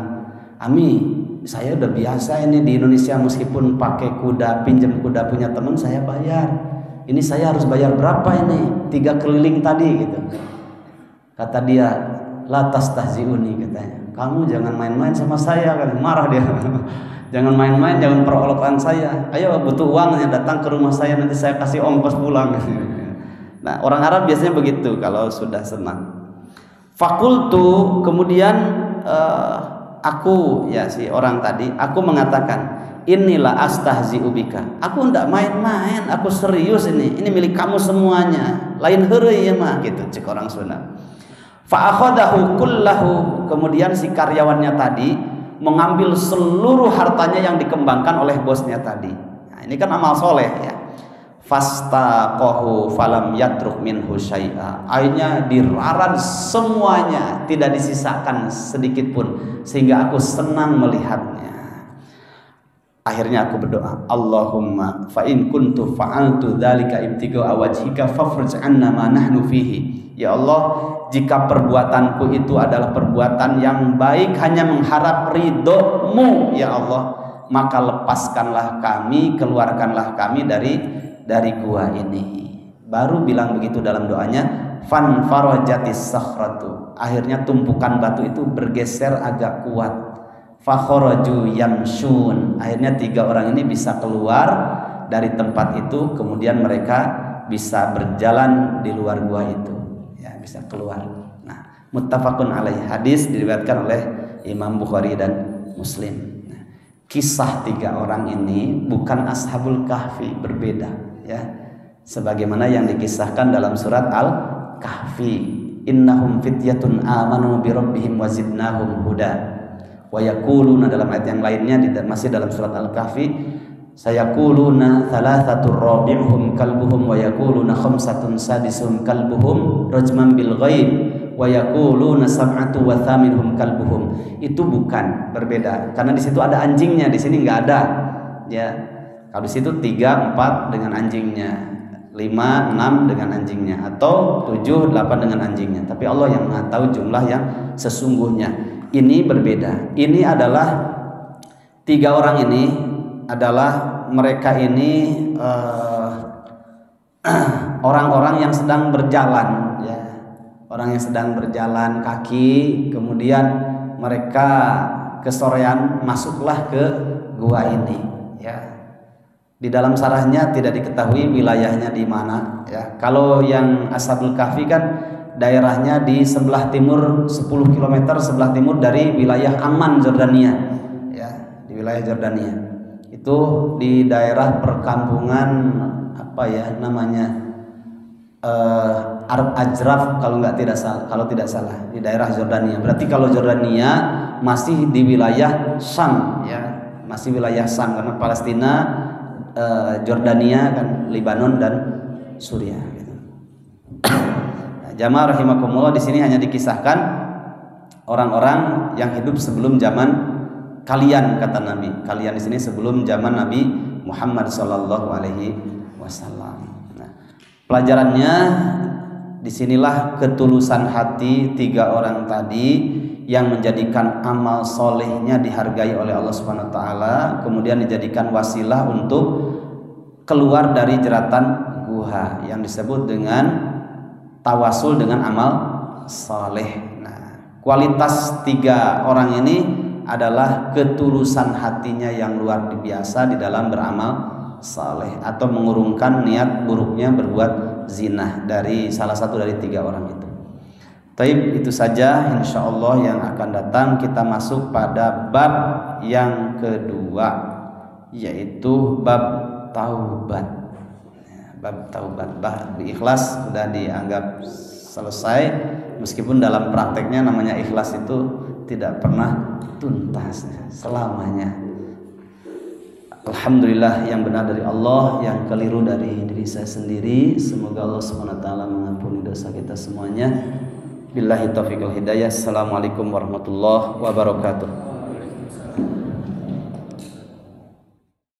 Ami, saya udah biasa ini di Indonesia, meskipun pakai kuda, pinjam kuda punya teman saya bayar. Ini saya harus bayar berapa ini? 3 keliling tadi gitu. Kata dia, la tastahzi'uni katanya. Kamu jangan main-main sama saya kan. Marah dia. Jangan main-main, jangan perolokkan saya. Ayo butuh uangnya, datang ke rumah saya, nanti saya kasih ongkos pulang. Nah, orang Arab biasanya begitu kalau sudah senang. Fakultu, kemudian aku, ya si orang tadi, aku mengatakan, inilah astahzi'u bika. Aku ndak main-main, aku serius ini milik kamu semuanya. Lain heureuy ya mah gitu cek orang Sunda. Fa akhadahu kullahu, kemudian si karyawannya tadi mengambil seluruh hartanya yang dikembangkan oleh bosnya tadi. Nah, ini kan amal soleh ya. Fastaqahu falam yatruk minhu syai'a. Akhirnya diraran semuanya, tidak disisakan sedikit pun, sehingga aku senang melihatnya. Akhirnya aku berdoa, Allahumma fa in kuntu fa'altu dzalika ibtigha'a wajhika fafrij 'anna ma nahnu fihi. Ya Allah, jika perbuatanku itu adalah perbuatan yang baik hanya mengharap ridho-Mu ya Allah, maka lepaskanlah kami, keluarkanlah kami dari gua ini. Baru bilang begitu dalam doanya, fan farajatis sakhratu. Akhirnya tumpukan batu itu bergeser agak kuat. Fakhraju yamshun. Akhirnya 3 orang ini bisa keluar dari tempat itu, kemudian mereka bisa berjalan di luar gua itu. Ya, bisa keluar. Nah, muttafaqun alaih, hadis diriwayatkan oleh Imam Bukhari dan Muslim. Nah, kisah 3 orang ini bukan Ashabul Kahfi, berbeda ya. Sebagaimana yang dikisahkan dalam surat Al-Kahfi, innahum fityatun amanu bi rabbihim wazidnahum huda. Wa yaquluna, dalam ayat yang lainnya masih dalam surat Al-Kahfi, sayaquluna thalathatur rabi'uhum kalbuhum wa yaquluna khamsatun sadisuhum kalbuhum rajman bil ghaib wa yaquluna sab'atu wa thaminuhum kalbuhum. Itu bukan, berbeda, karena di situ ada anjingnya, di sini enggak ada ya. Kalau di situ 3, 4 dengan anjingnya, 5, 6 dengan anjingnya, atau 7, 8 dengan anjingnya. Tapi Allah yang Maha tahu jumlah yang sesungguhnya. Ini berbeda. Ini adalah 3 orang ini adalah mereka ini orang-orang yang sedang berjalan ya. Orang yang sedang berjalan kaki, kemudian mereka kesorean masuklah ke gua ini ya. Di dalam sarahnya tidak diketahui wilayahnya di mana ya. Kalau yang Ashabul Kahfi kan daerahnya di sebelah timur 10 km sebelah timur dari wilayah Amman, Jordania ya, di wilayah Jordania. Itu di daerah perkampungan apa ya namanya, Arab Ajraf kalau tidak salah di daerah Jordania. Berarti kalau Jordania masih di wilayah Syam ya, masih wilayah Syam, karena Palestina, Jordania kan Lebanon dan Suriah gitu. Jamaah rahimakumullah, di sini hanya dikisahkan orang-orang yang hidup sebelum zaman kalian, kata Nabi. Kalian di sini sebelum zaman Nabi Muhammad sallallahu alaihi wasallam. Nah, pelajarannya disinilah ketulusan hati 3 orang tadi yang menjadikan amal solehnya dihargai oleh Allah Subhanahu wa taala, kemudian dijadikan wasilah untuk keluar dari jeratan guha yang disebut dengan tawasul dengan amal soleh. Nah, kualitas tiga orang ini adalah ketulusan hatinya yang luar biasa di dalam beramal saleh atau mengurungkan niat buruknya berbuat zina dari salah satu dari tiga orang itu. Taib, itu saja insyaallah yang akan datang. Kita masuk pada bab yang kedua, yaitu bab taubat. Bab taubat, bab ikhlas sudah dianggap selesai, meskipun dalam prakteknya namanya ikhlas itu tidak pernah tuntas selamanya. Alhamdulillah, yang benar dari Allah, yang keliru dari diri saya sendiri. Semoga Allah SWT mengampuni dosa kita semuanya. Billahi taufiq wal hidayah. Assalamualaikum warahmatullahi wabarakatuh.